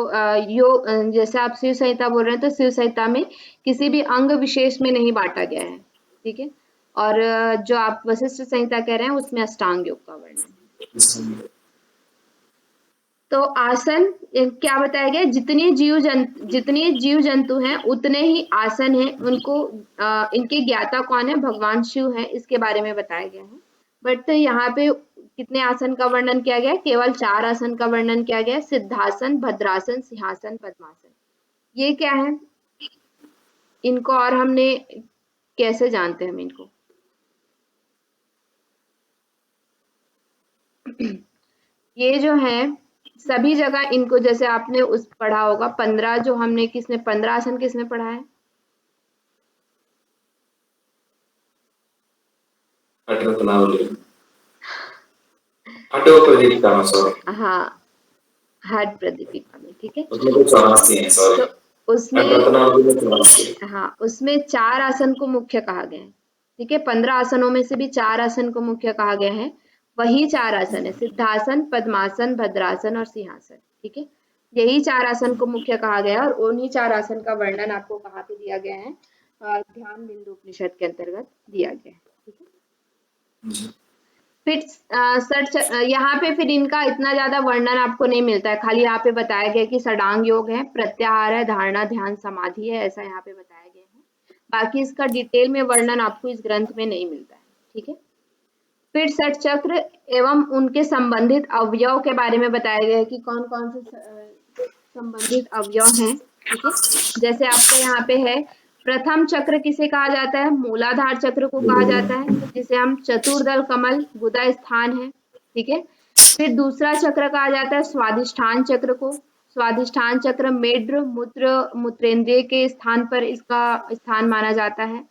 S1: योग, जैसे आप शिव संहिता बोल रहे हैं तो शिव संहिता में किसी भी अंग विशेष में नहीं बांटा गया है। ठीक है, और जो आप वशिष्ठ संहिता कह रहे हैं उसमें अष्टांग योग का वर्णन है। तो आसन क्या बताया गया? जितने जीव जंतु हैं उतने ही आसन हैं, उनको इनके ज्ञाता कौन है? भगवान शिव है, इसके बारे में बताया गया है। बट यहाँ पे कितने आसन का वर्णन किया गया? केवल 4 आसन का वर्णन किया गया, सिद्धासन, भद्रासन, सिंहासन, पद्मासन। ये क्या है इनको, और हमने कैसे जानते हैं हम इनको? ये जो है सभी जगह इनको, जैसे आपने उस पढ़ा होगा 15, जो हमने किसने 15 आसन किसने पढ़ा है? हाँ, हट प्रदीपिका में। ठीक है, तो उसमें, हाँ, उसमें 4 आसन को मुख्य कहा गया है। ठीक है, 15 आसनों में से भी 4 आसन को मुख्य कहा गया है। वही 4 आसन है, सिद्धासन, पद्मासन, भद्रासन और सिंहासन। ठीक है, यही 4 आसन को मुख्य कहा गया है, और उन्हीं 4 आसन का वर्णन आपको कहाँ पे दिया गया है? ध्यान बिंदु उपनिषद के अंतर्गत दिया गया है। ठीक है, फिर यहाँ पे फिर इनका इतना ज्यादा वर्णन आपको नहीं मिलता है, खाली यहाँ पे बताया गया कि षडांग योग है, प्रत्याहार है, धारणा, ध्यान, समाधि है, ऐसा यहाँ पे बताया गया है। बाकी इसका डिटेल में वर्णन आपको इस ग्रंथ में नहीं मिलता है। ठीक है, फिर षट चक्र एवं उनके संबंधित अवयव के बारे में बताया गया है कि कौन कौन से संबंधित अवयव हैं। ठीक है, जैसे आपको यहाँ पे है, प्रथम चक्र किसे कहा जाता है? मूलाधार चक्र को कहा जाता है, जिसे हम चतुर्दल कमल गुदा स्थान है। ठीक है, फिर दूसरा चक्र कहा जाता है स्वादिष्ठान चक्र को। स्वादिष्ठान चक्र मेढ्र मूत्रेंद्रिय के स्थान पर इसका स्थान माना जाता है,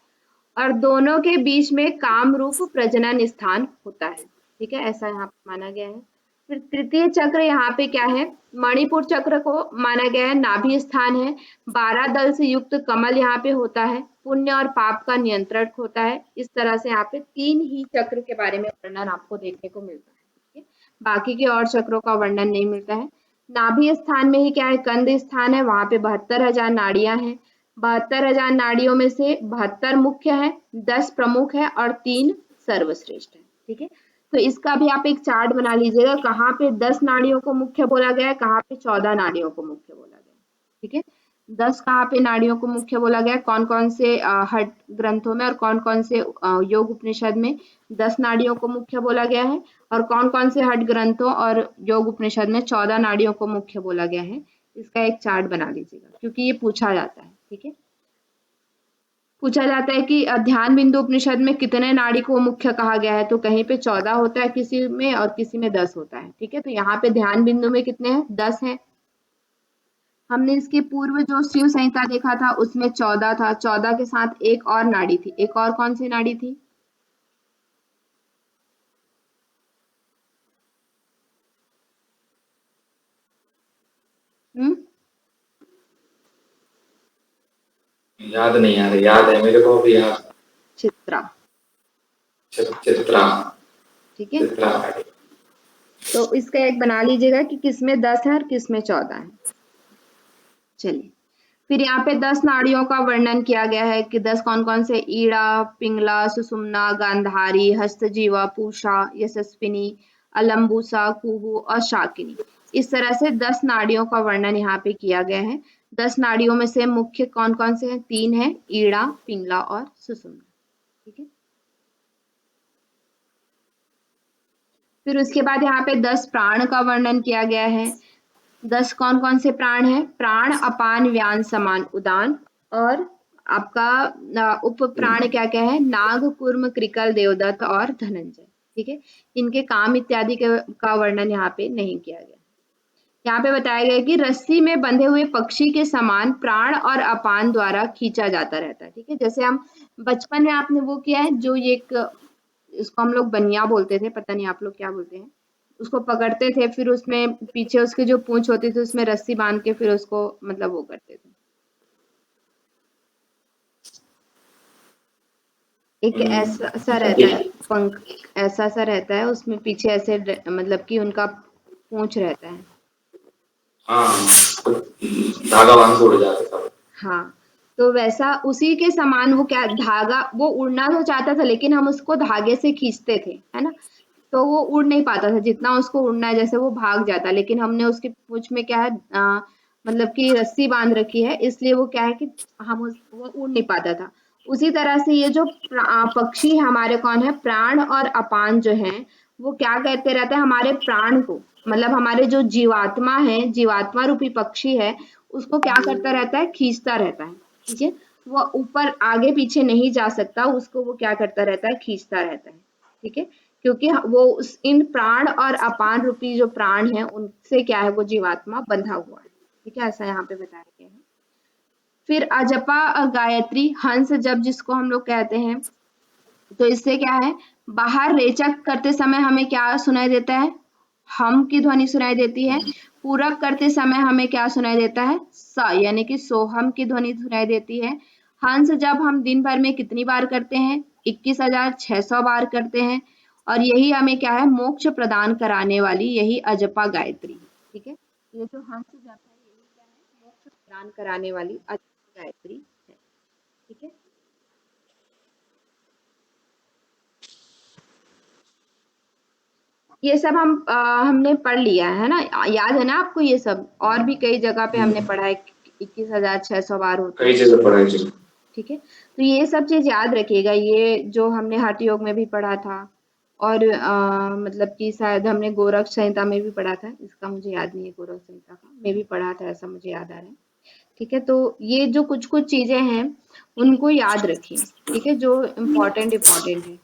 S1: और दोनों के बीच में काम रूप प्रजनन स्थान होता है। ठीक है, ऐसा यहाँ पे माना गया है। फिर तृतीय चक्र यहाँ पे क्या है? मणिपुर चक्र को माना गया है, नाभि स्थान है। 12 दल से युक्त कमल यहाँ पे होता है, पुण्य और पाप का नियंत्रण होता है। इस तरह से यहाँ पे 3 ही चक्र के बारे में वर्णन आपको देखने को मिलता है। ठीक है, बाकी के और चक्रों का वर्णन नहीं मिलता है। नाभि स्थान में ही क्या है? कंद स्थान है, वहां पे 72,000 नाड़ियां हैं। 72,000 नाड़ियों में से 72 मुख्य है, 10 प्रमुख है और 3 सर्वश्रेष्ठ है। ठीक है, तो इसका भी आप एक चार्ट बना लीजिएगा, कहाँ पे 10 नाड़ियों को मुख्य बोला गया है, कहाँ पे 14 नाड़ियों को मुख्य बोला गया है। ठीक है, 10 कहाँ पे नाड़ियों को मुख्य बोला गया है, कौन कौन से हट ग्रंथों में, और कौन कौन से योग उपनिषद में 10 नाड़ियों को मुख्य बोला गया है, और कौन कौन से हट ग्रंथों और योग उपनिषद में 14 नाड़ियों को मुख्य बोला गया है। इसका एक चार्ट बना लीजिएगा, क्योंकि ये पूछा जाता है। ठीक है, पूछा जाता है कि ध्यान बिंदु उपनिषद में कितने नाड़ी को मुख्य कहा गया है, तो कहीं पे 14 होता है किसी में, और किसी में 10 होता है। ठीक है, तो यहाँ पे ध्यान बिंदु में कितने हैं? 10 हैं। हमने इसके पूर्व जो शिव संहिता देखा था उसमें 14 था, 14 के साथ एक और नाड़ी थी। एक और कौन सी नाड़ी थी?
S2: याद नहीं आ रहा, याद है मेरे को भी याद।
S1: चित्रा।
S2: चित्रा।
S1: ठीक है,
S2: चित्रा।
S1: तो इसका एक बना लीजिएगा कि किसमें 10 है और किसमें 14 है। चलिए, फिर यहाँ पे 10 नाड़ियों का वर्णन किया गया है कि 10 कौन कौन से, ईड़ा, पिंगला, सुषुम्ना, गांधारी, हस्तजीवा, पूषा, यशस्विनी, अलंबुसा, कुहू और शाकिनी। इस तरह से 10 नाड़ियों का वर्णन यहाँ पे किया गया है। 10 नाड़ियों में से मुख्य कौन कौन से हैं? 3 है, ईड़ा, पिंगला और सुषुम्ना। ठीक है, फिर उसके बाद यहाँ पे 10 प्राण का वर्णन किया गया है। 10 कौन कौन से प्राण हैं? प्राण, अपान, व्यान, समान, उदान। और आपका उप प्राण क्या क्या है? नाग, कूर्म, कृकल, देवदत्त और धनंजय। ठीक है, इनके काम इत्यादि का वर्णन यहाँ पे नहीं किया गया। यहाँ पे बताया गया कि रस्सी में बंधे हुए पक्षी के समान प्राण और अपान द्वारा खींचा जाता रहता है। ठीक है, जैसे हम बचपन में आपने वो किया है, जो ये एक, इसको हम लोग बनिया बोलते थे, पता नहीं आप लोग क्या बोलते हैं, उसको पकड़ते थे, फिर उसमें पीछे उसके जो पूंछ होती थी उसमें रस्सी बांध के फिर उसको मतलब वो करते थे। एक ऐसा सा रहता है पंख, ऐसा सा रहता है, उसमें पीछे ऐसे मतलब कि उनका पूंछ रहता है।
S2: हाँ, धागा बांध के उड़ जाता था।
S1: हाँ, तो वैसा उसी के समान वो क्या, धागा, वो उड़ना तो चाहता था लेकिन हम उसको धागे से खींचते थे, है ना, तो वो उड़ नहीं पाता था जितना उसको उड़ना है, जैसे वो भाग जाता, लेकिन हमने उसके पूंछ में क्या है, मतलब कि रस्सी बांध रखी है, इसलिए वो क्या है कि वो उड़ नहीं पाता था। उसी तरह से ये जो पक्षी हमारे कौन है, प्राण और अपान जो है, वो क्या कहते रहते हैं, हमारे प्राण को, मतलब हमारे जो जीवात्मा है, जीवात्मा रूपी पक्षी है, उसको क्या करता रहता है, खींचता रहता है। ठीक है, वो ऊपर आगे पीछे नहीं जा सकता, उसको वो क्या करता रहता है, खींचता रहता है। ठीक है, क्योंकि वो इन प्राण और अपान रूपी जो प्राण है उनसे क्या है, वो जीवात्मा बंधा हुआ है। ठीक है, ऐसा यहाँ पे बताया गया है। फिर अजपा, गायत्री, हंस जब जिसको हम लोग कहते हैं, तो इससे क्या है, बाहर रेचक करते समय हमें क्या सुनाई देता है, हम की ध्वनि सुनाई देती है। पूरक करते समय हमें क्या सुनाई देता है, स, यानी कि सोहम की ध्वनि सुनाई देती है। हंस जब हम दिन भर में कितनी बार करते हैं, 21,600 बार करते हैं। और यही हमें क्या है, मोक्ष प्रदान कराने वाली यही अजपा गायत्री। ठीक है, ये जो हंस जप है यही क्या है, मोक्ष प्रदान कराने वाली अजपा गायत्री है। ठीक है, ये सब हमने पढ़ लिया है ना, याद है ना आपको ये सब, और भी कई जगह पे हमने पढ़ा है, 21,600 बार होता
S2: कई
S1: है।
S2: जगह पढ़ा है जी।
S1: ठीक है, तो ये सब चीज याद रखिएगा, ये जो हमने हठ योग में भी पढ़ा था, और मतलब कि शायद हमने गोरख संहिता में भी पढ़ा था, इसका मुझे याद नहीं है, गोरख संहिता का मैं भी पढ़ा था, ऐसा मुझे याद आ रहा है। ठीक है, तो ये जो कुछ कुछ चीजें हैं उनको याद रखिए। ठीक है, जो इम्पोर्टेंट इम्पोर्टेंट है।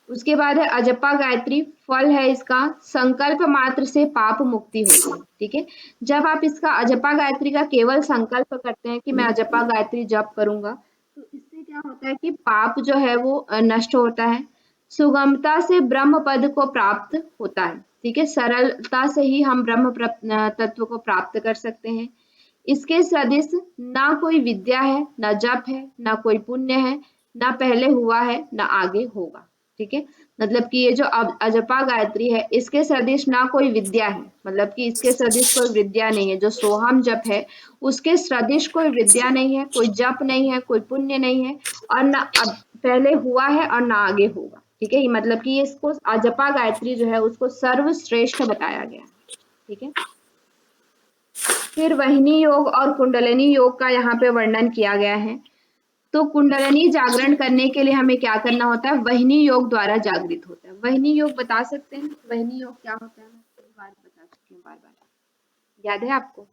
S1: उसके बाद है अजपा गायत्री, फल है इसका, संकल्प मात्र से पाप मुक्ति होती है। ठीक है, जब आप इसका अजपा गायत्री का केवल संकल्प करते हैं कि मैं अजपा गायत्री जप करूंगा, तो इससे क्या होता है कि पाप जो है वो नष्ट होता है, सुगमता से ब्रह्म पद को प्राप्त होता है। ठीक है, सरलता से ही हम ब्रह्म तत्व को प्राप्त कर सकते हैं। इसके सदृश ना कोई विद्या है, ना जप है, ना कोई पुण्य है, ना पहले हुआ है, ना आगे होगा। ठीक है, मतलब कि ये जो अजपा गायत्री है, इसके सदृश ना कोई विद्या है, मतलब कि इसके सदृश कोई विद्या नहीं है, जो सोहम जप है उसके सदृश कोई विद्या नहीं है, कोई जप नहीं है, कोई पुण्य नहीं है, और ना अब पहले हुआ है और ना आगे होगा। ठीक है, मतलब कि इसको अजपा गायत्री जो है उसको सर्वश्रेष्ठ बताया गया है। ठीक है, फिर वहिनी योग और कुंडलिनी योग का यहाँ पे वर्णन किया गया है। तो कुंडलिनी जागरण करने के लिए हमें क्या करना होता है, वहिनी योग द्वारा जागृत होता है। वहिनी योग बता सकते हैं, वहिनी योग क्या होता है, मैं कई बार बता चुकी हूँ, बार बार याद है आपको?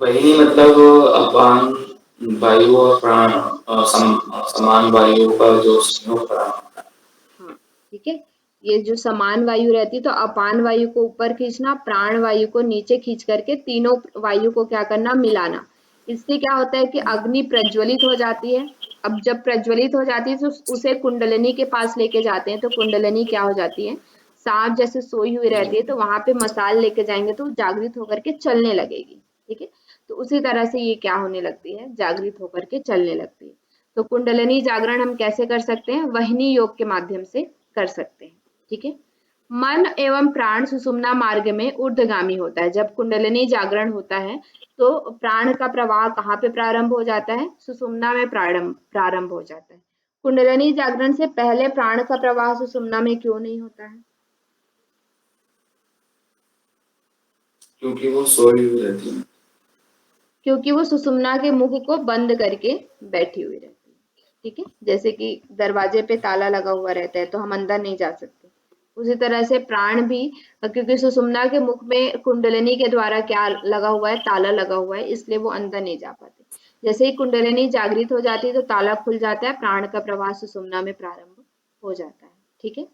S2: वही मतलब अपान वायु और प्राण समान वायु का जो संयोग प्राण।
S1: हाँ, ठीक है, ये जो समान वायु रहती है, तो अपान वायु को ऊपर खींचना, प्राण वायु को नीचे खींच करके तीनों वायु को क्या करना, मिलाना। इससे क्या होता है कि अग्नि प्रज्वलित हो जाती है, अब जब प्रज्वलित हो जाती है तो उसे कुंडलिनी के पास लेके जाते हैं, तो कुंडलिनी क्या हो जाती है, सांप जैसे सोई हुई रहती है, तो वहां पे मसाल लेके जाएंगे तो जागृत होकर के चलने लगेगी। ठीक है, तो उसी तरह से ये क्या होने लगती है, जागृत होकर के चलने लगती है। तो कुंडलिनी जागरण हम कैसे कर सकते हैं, वहनी योग के माध्यम से कर सकते हैं। ठीक है, मन एवं प्राण सुषुम्ना मार्ग में ऊर्ध्वगामी होता है। जब कुंडलिनी जागरण होता है तो प्राण का प्रवाह कहाँ पे प्रारंभ हो जाता है, सुषुम्ना में प्रारंभ हो जाता है। कुंडलिनी जागरण से पहले प्राण का प्रवाह सुषुम्ना में क्यों नहीं होता है?
S2: क्योंकि वो सोई हुई रहती है।
S1: क्योंकि वो सुषुम्ना के मुख को बंद करके बैठी हुई रहती है। ठीक है, जैसे कि दरवाजे पे ताला लगा हुआ रहता है तो हम अंदर नहीं जा सकते, उसी तरह से प्राण भी, क्योंकि सुषुम्ना के मुख में कुंडलिनी के द्वारा क्या लगा हुआ है, ताला लगा हुआ है, इसलिए वो अंदर नहीं जा पाते। जैसे ही कुंडलिनी जागृत हो जाती है तो ताला खुल जाता है, प्राण का प्रवाह सुषुम्ना में प्रारंभ हो जाता है। ठीक है,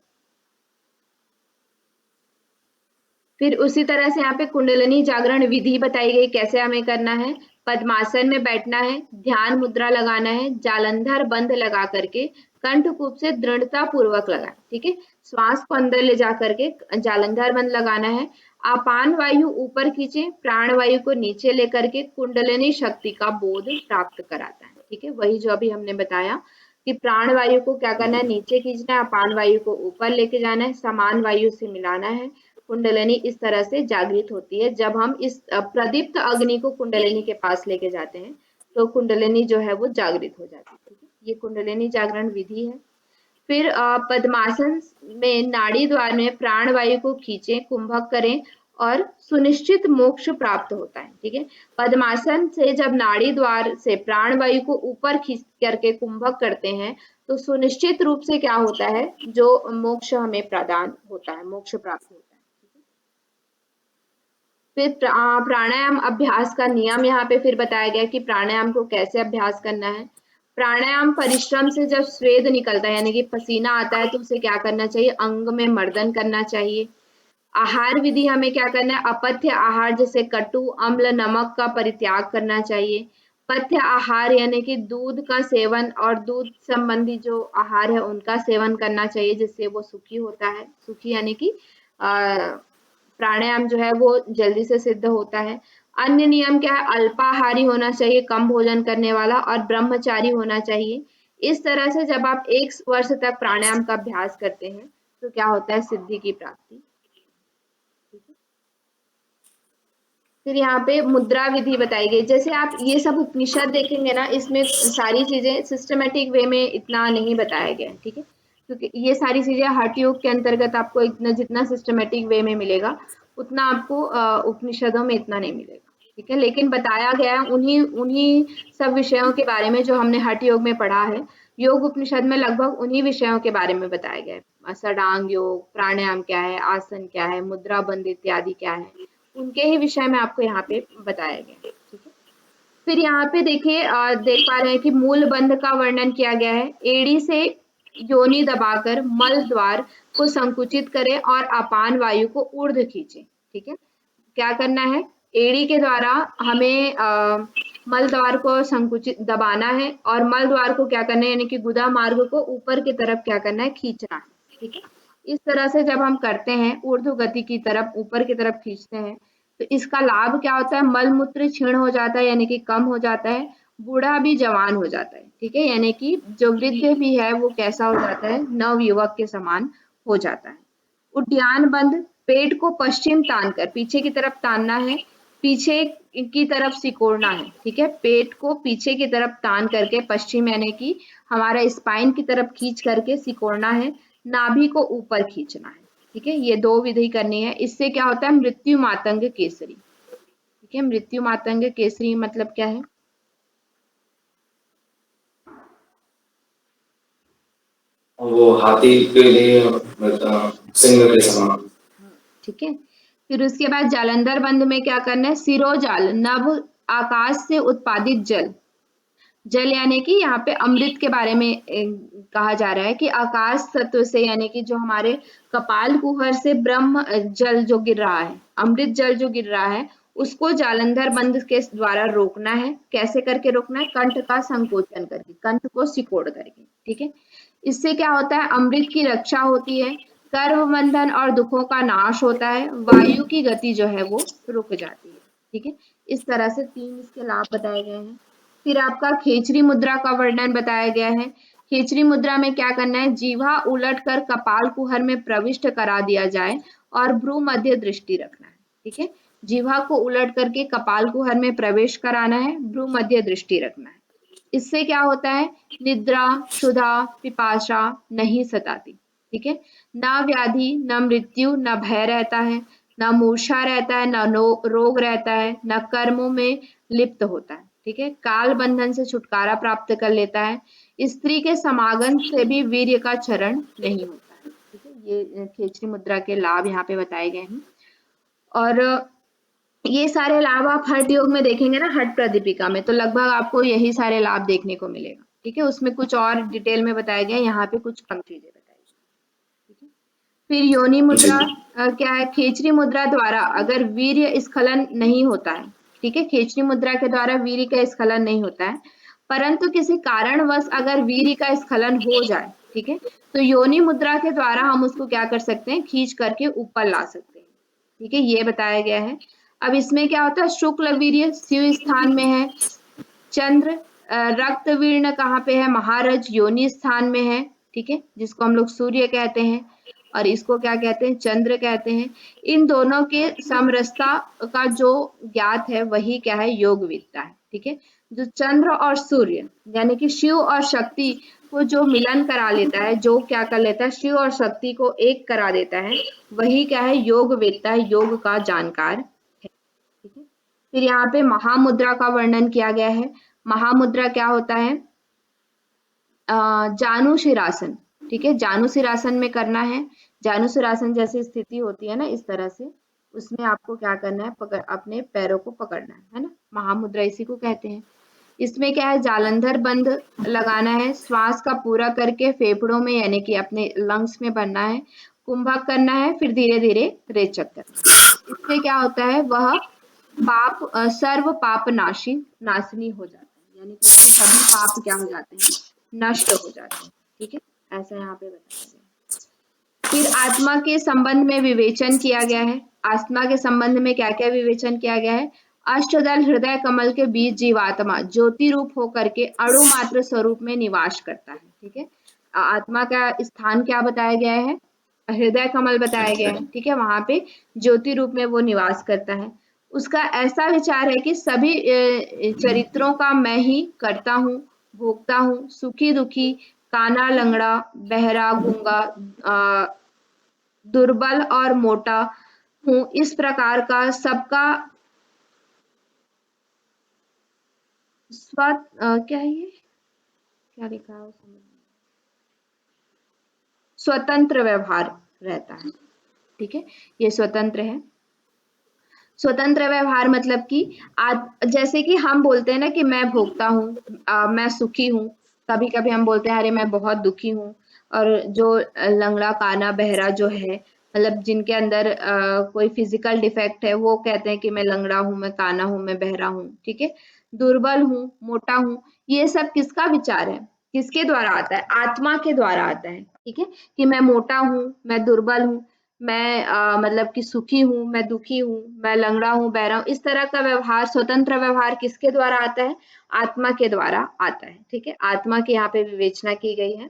S1: फिर उसी तरह से यहाँ पे कुंडलिनी जागरण विधि बताई गई, कैसे हमें करना है। पद्मासन में बैठना है, ध्यान मुद्रा लगाना है, जालंधर बंद लगा करके कंठकूप से दृढ़ता पूर्वक लगाए। ठीक है, श्वास को अंदर ले जा करके जालंधर बंद लगाना है। अपान वायु ऊपर खींचे, प्राण वायु को नीचे लेकर के कुंडलिनी शक्ति का बोध प्राप्त कराता है। ठीक है, वही जो अभी हमने बताया कि प्राण वायु को क्या करना है, नीचे खींचना है, अपान वायु को ऊपर लेके जाना है, समान वायु से मिलाना है। कुंडलिनी इस तरह से जागृत होती है। जब हम इस प्रदीप्त अग्नि को कुंडलिनी के पास लेके जाते हैं तो कुंडलिनी जो है वो जागृत हो जाती है। ठीक है, ये कुंडलिनी जागरण विधि है। फिर पद्मासन में नाड़ी द्वार में प्राण वायु को खींचे, कुंभक करें और सुनिश्चित मोक्ष प्राप्त होता है। ठीक है, पद्मासन से जब नाड़ी द्वार से प्राण वायु को ऊपर खींच करके कुंभक करते हैं तो सुनिश्चित रूप से क्या होता है, जो मोक्ष हमें प्रदान होता है, मोक्ष प्राप्त होता है। फिर प्राणायाम अभ्यास का नियम यहाँ पे फिर बताया गया कि प्राणायाम को कैसे अभ्यास करना है। प्राणायाम परिश्रम से जब स्वेद निकलता है यानी कि पसीना आता है तो उसे क्या करना चाहिए, अंग में मर्दन करना चाहिए। आहार विधि हमें क्या करना है, अपथ्य आहार जैसे कटु अम्ल नमक का परित्याग करना चाहिए। पथ्य आहार यानी कि दूध का सेवन और दूध संबंधी जो आहार है उनका सेवन करना चाहिए, जिससे वो सुखी होता है। सुखी यानी कि प्राणायाम जो है वो जल्दी से सिद्ध होता है। अन्य नियम क्या है, अल्पाहारी होना चाहिए, कम भोजन करने वाला, और ब्रह्मचारी होना चाहिए। इस तरह से जब आप 1 वर्ष तक प्राणायाम का अभ्यास करते हैं तो क्या होता है, सिद्धि की प्राप्ति। फिर यहाँ पे मुद्रा विधि बताई गई। जैसे आप ये सब उपनिषद देखेंगे ना, इसमें सारी चीजें सिस्टमेटिक वे में इतना नहीं बताया गया है। ठीक है, क्योंकि ये सारी चीजें हठ योग के अंतर्गत आपको इतना जितना सिस्टमेटिक वे में मिलेगा उतना आपको उपनिषदों में इतना नहीं मिलेगा। ठीक है, लेकिन बताया गया है उन्हीं उन्हीं सब विषयों के बारे में जो हमने हठ योग में पढ़ा है। योग उपनिषद में लगभग उन्हीं विषयों के बारे में बताया गया है। षडांग योग, प्राणायाम क्या है, आसन क्या है, मुद्रा बंद इत्यादि क्या है, उनके ही विषय में आपको यहाँ पे बताया गया है। ठीक है, फिर यहाँ पे देखिए देख पा रहे हैं कि मूल बंध का वर्णन किया गया है। एड़ी से योनि दबाकर मल द्वार को संकुचित करें और अपान वायु को ऊर्ध्व खींचे। ठीक है, क्या करना है, एड़ी के द्वारा हमें मल द्वार को संकुचित दबाना है और मल द्वार को क्या करना है, यानी कि गुदा मार्ग को ऊपर की तरफ क्या करना है, खींचना है। ठीक है, इस तरह से जब हम करते हैं ऊर्ध्व गति की तरफ ऊपर की तरफ खींचते हैं तो इसका लाभ क्या होता है, मल मूत्र क्षीण हो जाता है यानी कि कम हो जाता है, बूढ़ा भी जवान हो जाता है। ठीक है, यानी कि जो वृद्ध भी है वो कैसा हो जाता है, नव युवक के समान हो जाता है। उद्यान बंद, पेट को पश्चिम तान कर पीछे की तरफ तानना है, पीछे की तरफ सिकोड़ना है। ठीक है, पेट को पीछे की तरफ तान करके पश्चिम यानी कि हमारा स्पाइन की तरफ खींच करके सिकोड़ना है, नाभि को ऊपर खींचना है। ठीक है, ये 2 विधि करनी है। इससे क्या होता है, मृत्यु मातंग केसरी। ठीक है, मृत्यु मातंग केसरी मतलब क्या है,
S2: वो हाथी के लिए सिंह के समान।
S1: ठीक है, फिर उसके बाद जालंधर बंद में क्या करना है, सिरोजाल नभ आकाश से उत्पादित जल, जल यानी कि यहाँ पे अमृत के बारे में कहा जा रहा है कि आकाश तत्व से यानी कि जो हमारे कपाल कुहर से ब्रह्म जल जो गिर रहा है, अमृत जल जो गिर रहा है उसको जालंधर बंद के द्वारा रोकना है। कैसे करके रोकना है? कंठ का संकोचन करके, कंठ को सिकोड़ करके, ठीक है। इससे क्या होता है? अमृत की रक्षा होती है, कर्म बंधन और दुखों का नाश होता है, वायु की गति जो है वो रुक जाती है, ठीक है। इस तरह से 3 इसके लाभ बताए गए हैं। फिर आपका खेचरी मुद्रा का वर्णन बताया गया है। खेचरी मुद्रा में क्या करना है? जीवा उलट कर कपाल कुहर में प्रविष्ट करा दिया जाए और भ्रू मध्य दृष्टि रखना है, ठीक है। जीवा को उलट करके कपाल कुहर में प्रवेश कराना है, भ्रू मध्य दृष्टि रखना है। इससे क्या होता है? निद्रा, क्षुधा, पिपाशा नहीं सताती, ठीक है। ना व्याधि, न मृत्यु, न भय रहता है, न मूर्छा रहता है, न रोग रहता है, न कर्मों में लिप्त होता है, ठीक है। काल बंधन से छुटकारा प्राप्त कर लेता है। स्त्री के समागम से भी वीर्य का क्षरण नहीं होता है, ठीक है। ये खेचरी मुद्रा के लाभ यहाँ पे बताए गए हैं। और ये सारे लाभ आप हठ योग में देखेंगे ना, हठ प्रदीपिका में, तो लगभग आपको यही सारे लाभ देखने को मिलेगा, ठीक है। उसमें कुछ और डिटेल में बताया गया, यहाँ पे कुछ कम चीजें बताई गई, ठीक है। फिर योनि मुद्रा क्या है? खेचरी मुद्रा द्वारा अगर वीर्य स्खलन नहीं होता है, ठीक है। खेचरी मुद्रा के द्वारा वीर्य का स्खलन नहीं होता है, परंतु किसी कारणवश अगर वीर्य का स्खलन हो जाए, ठीक है, तो योनि मुद्रा के द्वारा हम उसको क्या कर सकते हैं? खींच करके ऊपर ला सकते हैं, ठीक है। ये बताया गया है। अब इसमें क्या होता है? शुक्ल वीर्य शिव स्थान में है, चंद्र रक्त वीर्ण कहाँ पे है? महारज योनि स्थान में है, ठीक है, जिसको हम लोग सूर्य कहते हैं, और इसको क्या कहते हैं? चंद्र कहते हैं। इन दोनों के समरसता का जो ज्ञात है वही क्या है? योग विद्या है, ठीक है। जो चंद्र और सूर्य यानी कि शिव और शक्ति को जो मिलन करा लेता है, जो क्या कर लेता है? शिव और शक्ति को एक करा देता है, वही क्या है? योग विद्या है, योग का जानकार है, ठीक है। फिर यहाँ पे महामुद्रा का वर्णन किया गया है। महामुद्रा क्या होता है? जानु शिरासन, ठीक है। जानु शिरासन में करना है। जानु शिरासन जैसी स्थिति होती है ना, इस तरह से, उसमें आपको क्या करना है? अपने पैरों को पकड़ना है ना। महामुद्रा इसी को कहते हैं। इसमें क्या है? जालंधर बंद लगाना है, श्वास का पूरा करके फेफड़ों में यानी कि अपने लंग्स में भरना है, कुंभक करना है, फिर धीरे धीरे रेचक करना है। इससे क्या होता है? वह पाप सर्व पाप नाशनी हो जाता है, यानी कि उसके सभी पाप क्या हो जाते हैं? नष्ट हो जाते हैं, ठीक है। ऐसा यहाँ पे बताया गया है। फिर आत्मा के संबंध में विवेचन किया गया है। आत्मा के संबंध में क्या क्या विवेचन किया गया है? अष्टदल हृदय कमल के बीच जीवात्मा ज्योति रूप होकर के अणु मात्र स्वरूप में निवास करता है, ठीक है। आत्मा का स्थान क्या बताया गया है? हृदय कमल बताया गया है, ठीक है। वहां पे ज्योति रूप में वो निवास करता है। उसका ऐसा विचार है कि सभी चरित्रों का मैं ही करता हूँ, भोगता हूँ, सुखी दुखी, काना लंगड़ा, बहरा गूंगा, दुर्बल और मोटा हूँ, इस प्रकार का सबका क्या है? ये क्या लिखा है? स्वतंत्र व्यवहार रहता है, ठीक है। ये स्वतंत्र है। स्वतंत्र व्यवहार मतलब कि जैसे कि हम बोलते हैं ना कि मैं भोगता हूँ, मैं सुखी हूँ, कभी कभी हम बोलते हैं अरे मैं बहुत दुखी हूँ। और जो लंगड़ा काना बहरा जो है, मतलब जिनके अंदर कोई फिजिकल डिफेक्ट है, वो कहते हैं कि मैं लंगड़ा हूँ, मैं काना हूँ, मैं बहरा हूँ, ठीक है। दुर्बल हूँ, मोटा हूँ, ये सब किसका विचार है? किसके द्वारा आता है? आत्मा के द्वारा आता है, ठीक है। कि मैं मोटा हूँ, मैं दुर्बल हूँ, मैं मतलब कि सुखी हूँ, मैं दुखी हूँ, मैं लंगड़ा हूँ, बहरा हूँ, इस तरह का व्यवहार, स्वतंत्र व्यवहार किसके द्वारा आता है? आत्मा के द्वारा आता है, ठीक है। आत्मा की यहाँ पे विवेचना की गई है।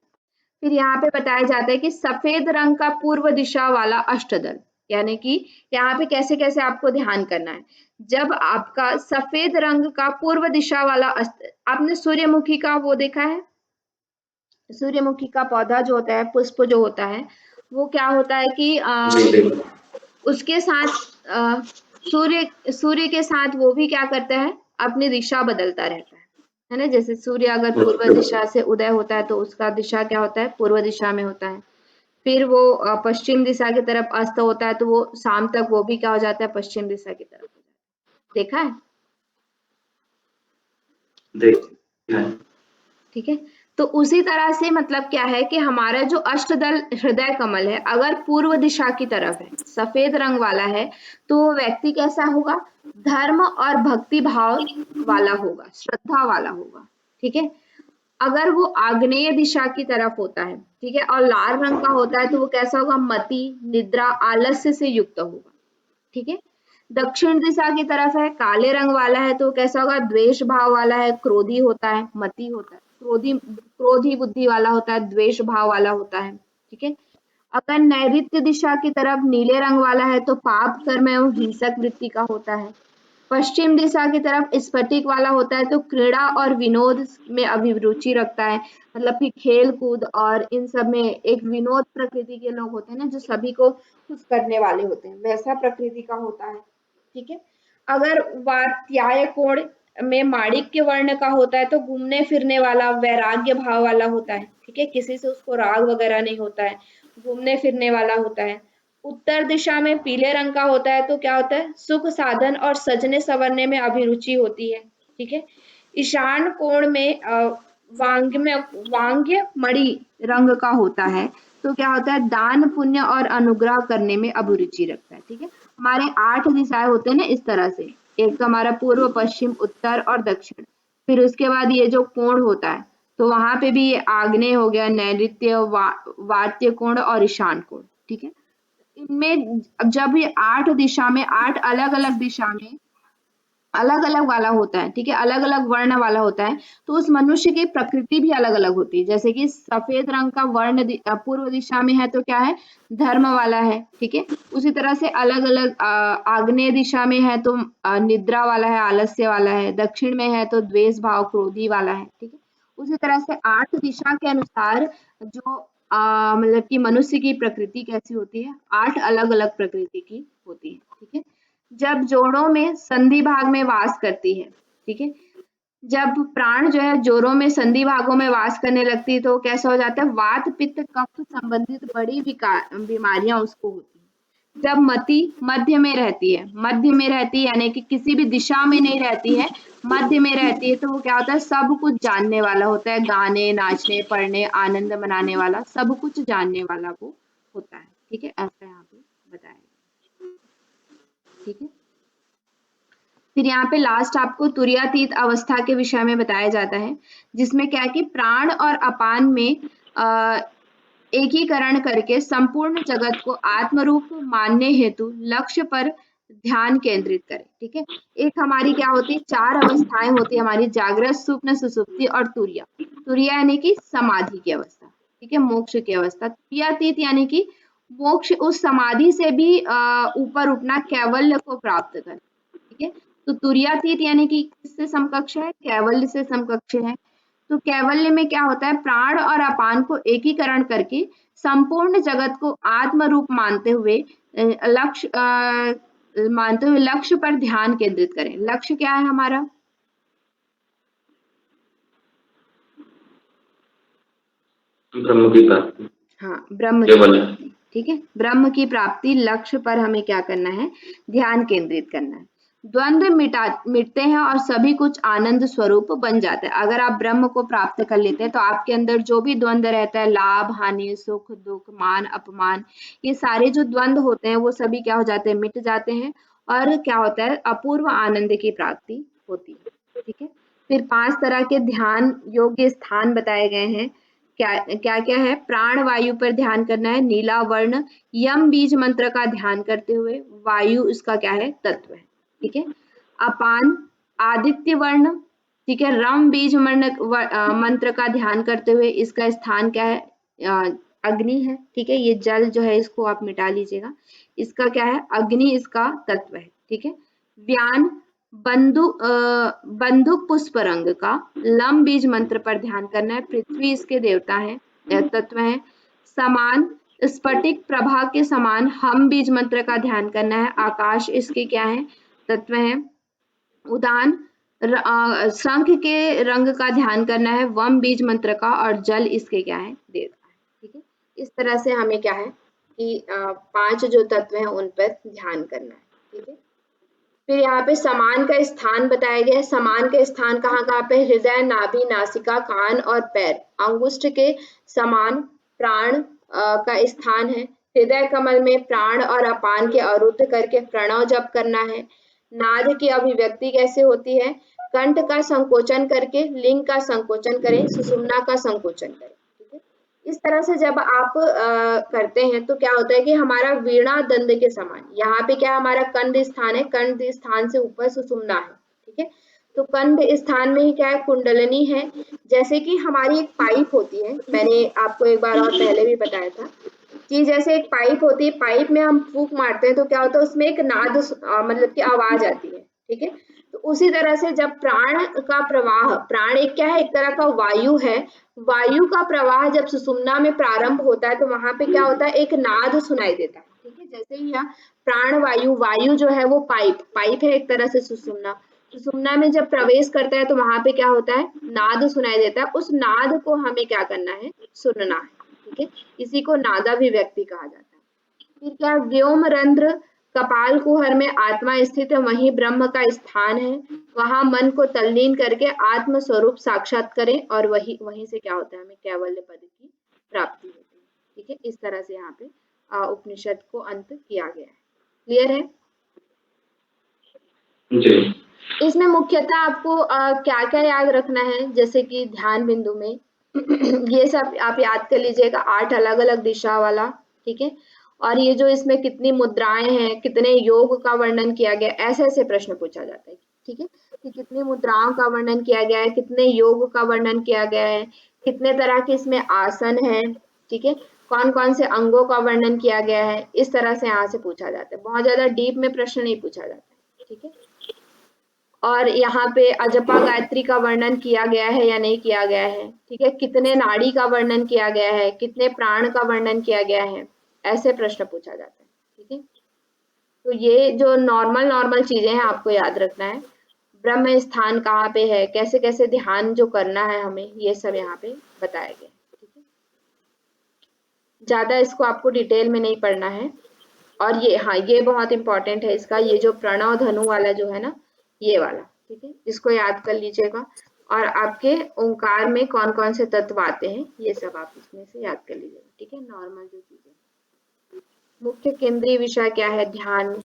S1: फिर यहाँ पे बताया जाता है कि सफेद रंग का पूर्व दिशा वाला अष्टदल, यानी कि यहाँ पे कैसे कैसे आपको ध्यान करना है। जब आपका सफेद रंग का पूर्व दिशा वाला आपने सूर्यमुखी का वो देखा है? सूर्यमुखी का पौधा जो होता है, पुष्प जो होता है, वो क्या होता है कि उसके साथ सूर्य के साथ वो भी क्या करता है? अपनी दिशा बदलता रहता है ना। जैसे सूर्य अगर पूर्व दिशा से उदय होता है तो उसका दिशा क्या होता है? पूर्व दिशा में होता है। फिर वो पश्चिम दिशा की तरफ अस्त होता है तो वो शाम तक वो भी क्या हो जाता है? पश्चिम दिशा की तरफ। देखा है?
S2: देखा है।
S1: ठीक है। तो उसी तरह से मतलब क्या है कि हमारा जो अष्टदल हृदय कमल है, अगर पूर्व दिशा की तरफ है, सफेद रंग वाला है, तो वो व्यक्ति कैसा होगा? धर्म और भक्ति भाव वाला होगा, श्रद्धा वाला होगा, ठीक है। अगर वो आग्नेय दिशा की तरफ होता है, ठीक है, और लाल रंग का होता है, तो वो कैसा होगा? मति, निद्रा, आलस्य से युक्त होगा, ठीक है। दक्षिण दिशा की तरफ है, काले रंग वाला है, तो कैसा होगा? द्वेष भाव वाला है, क्रोधी होता है, मति होता है, क्रोधी बुद्धि वाला होता है, द्वेष भाव वाला होता है, ठीक है। अगर नैऋत्य दिशा की तरफ नीले रंग वाला है, तो पाप कर्म एवं हिंसक वृत्ति का होता है। पश्चिम दिशा की तरफ स्फटिक वाला होता है, तो क्रीड़ा और विनोद में अभिरुचि रखता है, मतलब कि खेल कूद और इन सब में एक विनोद प्रकृति के लोग होते हैं ना, जो सभी को खुश करने वाले होते हैं, वैसा प्रकृति का होता है, ठीक है। अगर वात्याय कोण में माणिक्य वर्ण का होता है, तो घूमने फिरने वाला, वैराग्य भाव वाला होता है, ठीक है, किसी से उसको राग वगैरह नहीं होता है, घूमने फिरने वाला होता है। उत्तर दिशा में पीले रंग का होता है, तो क्या होता है? सुख साधन और सजने संवरने में अभिरुचि होती है, ठीक है। ईशान कोण में वांग्य मणि रंग का होता है, तो क्या होता है? दान पुण्य और अनुग्रह करने में अभिरुचि रखता है, ठीक है। हमारे 8 दिशाएं होते हैं ना इस तरह से, एक तो हमारा पूर्व, पश्चिम, उत्तर और दक्षिण। फिर उसके बाद ये जो कोण होता है, तो वहां पे भी ये आग्नेय हो गया, नैऋत्य, वात्य कोण और ईशान कोण, ठीक है। इनमें जब ये 8 दिशा में, 8 अलग-अलग दिशा में अलग-अलग वाला होता है, ठीक है, अलग-अलग वर्ण वाला होता है, तो उस मनुष्य की प्रकृति भी अलग-अलग होती है। जैसे कि सफेद रंग का वर्ण पूर्व दिशा में है, तो क्या है? धर्म वाला है, ठीक है। उसी तरह से अलग-अलग आग्नेय दिशा में है, तो निद्रा वाला है, आलस्य वाला है, दक्षिण में है तो द्वेष भाव, क्रोधी वाला है, ठीक है। उसी तरह से 8 दिशा के अनुसार जो मतलब कि मनुष्य की प्रकृति कैसी होती है? 8 अलग-अलग प्रकृति की होती है, ठीक है। जब जोड़ों में संधि भाग में वास करती है, ठीक है। जब प्राण जो है जोड़ों में संधि भागों में वास करने लगती है, तो कैसा हो जाता है? वात पित्त कफ संबंधित बड़ी बीमारियां उसको होती है। जब मति मध्य में रहती है, मध्य में रहती है यानी कि किसी भी दिशा में नहीं रहती है, मध्य में रहती है, तो वो क्या होता है? सब कुछ जानने वाला होता है, गाने, नाचने, पढ़ने, आनंद मनाने वाला, सब कुछ जानने वाला वो होता है, ठीक है। ऐसा यहाँ पे बताया, ठीक है। फिर यहाँ पे लास्ट आपको तुरीयातीत अवस्था के विषय में बताया जाता है, जिसमें क्या है कि प्राण और अपान में एकीकरण करके संपूर्ण जगत को आत्मरूप मानने हेतु लक्ष्य पर ध्यान केंद्रित करें, ठीक है। एक हमारी क्या होती है? 4 अवस्थाएं होती है हमारी, जागृत, स्वप्न, सुषुप्ति और तुरिया। तुरिया यानी कि समाधि की अवस्था, ठीक है, मोक्ष की अवस्था। तुरीयातीत यानी कि मोक्ष, उस समाधि से भी ऊपर उठना, कैवल्य को प्राप्त करना, ठीक है। तो तुरीयातीत यानी कि किससे समकक्ष है? कैवल्य से समकक्ष है। तो कैवल्य में क्या होता है? प्राण और अपान को एकीकरण करके संपूर्ण जगत को आत्म रूप मानते हुए लक्ष्य पर ध्यान केंद्रित करें। लक्ष्य क्या है हमारा?
S2: ब्रह्म की प्राप्ति,
S1: हाँ, ब्रह्म की
S2: केवल
S1: प्राप्ति, ठीक है। ब्रह्म की प्राप्ति, लक्ष्य पर हमें क्या करना है? ध्यान केंद्रित करना है। द्वंद्व मिटते हैं और सभी कुछ आनंद स्वरूप बन जाता है। अगर आप ब्रह्म को प्राप्त कर लेते हैं, तो आपके अंदर जो भी द्वंद्व रहता है, लाभ हानि, सुख दुख, मान अपमान, ये सारे जो द्वंद्व होते हैं, वो सभी क्या हो जाते हैं? मिट जाते हैं। और क्या होता है? अपूर्व आनंद की प्राप्ति होती है, ठीक है। फिर 5 तरह के ध्यान योग्य स्थान बताए गए हैं। क्या क्या क्या है? प्राण वायु पर ध्यान करना है, नीला वर्ण, यम बीज मंत्र का ध्यान करते हुए, वायु इसका क्या है? तत्व है, ठीक है। अपान आदित्य वर्ण, ठीक है, रम बीज मंत्र का ध्यान करते हुए, इसका स्थान क्या है? अग्नि है, ठीक है। ये जल जो है इसको आप मिटा लीजिएगा, इसका क्या है? अग्नि इसका तत्व है, ठीक है। व्यान बंदुक पुष्प रंग का लम बीज मंत्र पर ध्यान करना है, पृथ्वी इसके देवता है, तत्व है। समान स्फटिक प्रभा के समान हम बीज मंत्र का ध्यान करना है, आकाश इसके क्या है? तत्व है। उदान शंख के रंग का ध्यान करना है, वम बीज मंत्र का, और जल इसके क्या है? देवता है, ठीक है। इस तरह से हमें क्या है कि 5 जो तत्व हैं उन पर ध्यान करना है, ठीक है। फिर यहाँ पे समान का स्थान बताया गया है। समान के स्थान कहाँ कहाँ पे? हृदय, नाभि, नासिका, कान और पैर। अंगुष्ठ के समान प्राण का स्थान है। हृदय कमल में प्राण और अपान के अवरुद्ध करके प्रणव जप करना है। नाद की अभिव्यक्ति कैसे होती है? कंठ का संकोचन करके लिंग का संकोचन करें, सुषुम्ना का संकोचन करें। ठीक है, इस तरह से जब आप करते हैं तो क्या होता है कि हमारा वीणा दंड के समान, यहाँ पे क्या हमारा कंध स्थान है, कंध स्थान से ऊपर सुषुम्ना है। ठीक है, तो कंध स्थान में ही क्या है? कुंडलिनी है। जैसे कि हमारी एक पाइप होती है, मैंने आपको एक बार और पहले भी बताया था कि जैसे एक पाइप होती है, पाइप में हम फूंक मारते हैं तो क्या होता है? उसमें एक नाद मतलब की आवाज आती है। ठीक है, तो उसी तरह से जब प्राण का प्रवाह, प्राण एक क्या है? एक तरह का वायु है। वायु का प्रवाह जब सुषुम्ना में प्रारंभ होता है तो वहां पे क्या होता है? एक नाद सुनाई देता है। ठीक है, जैसे ही यहाँ प्राण वायु, वायु जो है वो पाइप है एक तरह से। सुषुम्ना, सुषुम्ना में जब प्रवेश करता है तो वहां पे क्या होता है? नाद सुनाई देता है। उस नाद को हमें क्या करना है? सुनना है। ठीक है, इसी को नादाभिव्यक्ति कहा जाता है। फिर क्या? व्योम रंध्र कपाल कुहर में आत्मा स्थित है, वहीं ब्रह्म का स्थान है। वहां मन को तल्लीन करके आत्म स्वरूप साक्षात करें और वहीं से क्या होता है? हमें कैवल्य पद की प्राप्ति होती है। ठीक है, इस तरह से यहाँ पे उपनिषद को अंत किया गया है। क्लियर है?
S2: जी।
S1: इसमें मुख्यतः आपको क्या क्या याद रखना है? जैसे कि ध्यान बिंदु में ये सब आप याद कर लीजिएगा, 8 अलग अलग दिशा वाला। ठीक है, और ये जो इसमें कितनी मुद्राएं हैं, कितने योग का वर्णन किया गया, ऐसे ऐसे प्रश्न पूछा जाता है। ठीक है, कि कितनी मुद्राओं का वर्णन किया गया है, कितने योग का वर्णन किया गया है, कितने तरह के इसमें आसन है। ठीक है, कौन कौन से अंगों का वर्णन किया गया है, इस तरह से यहाँ से पूछा जाता है। बहुत ज्यादा डीप में प्रश्न नहीं पूछा जाता है। ठीक है, और यहाँ पे अजपा गायत्री का वर्णन किया गया है या नहीं किया गया है। ठीक है, कितने नाड़ी का वर्णन किया गया है, कितने प्राण का वर्णन किया गया है, ऐसे प्रश्न पूछा जाता है। ठीक है, तो ये जो नॉर्मल चीजें हैं आपको याद रखना है। ब्रह्म स्थान कहाँ पे है, कैसे कैसे ध्यान जो करना है हमें, ये सब यहाँ पे बताया गया है। ठीक है, ज्यादा इसको आपको डिटेल में नहीं पढ़ना है। और ये, हाँ, ये बहुत इंपॉर्टेंट है इसका, ये जो प्रणव धनु वाला जो है ना, ये वाला। ठीक है, इसको याद कर लीजिएगा। और आपके ओंकार में कौन कौन से तत्व आते हैं, ये सब आप इसमें से याद कर लीजिएगा। ठीक है, नॉर्मल जो चीजें। मुख्य केंद्रीय विषय क्या है? ध्यान।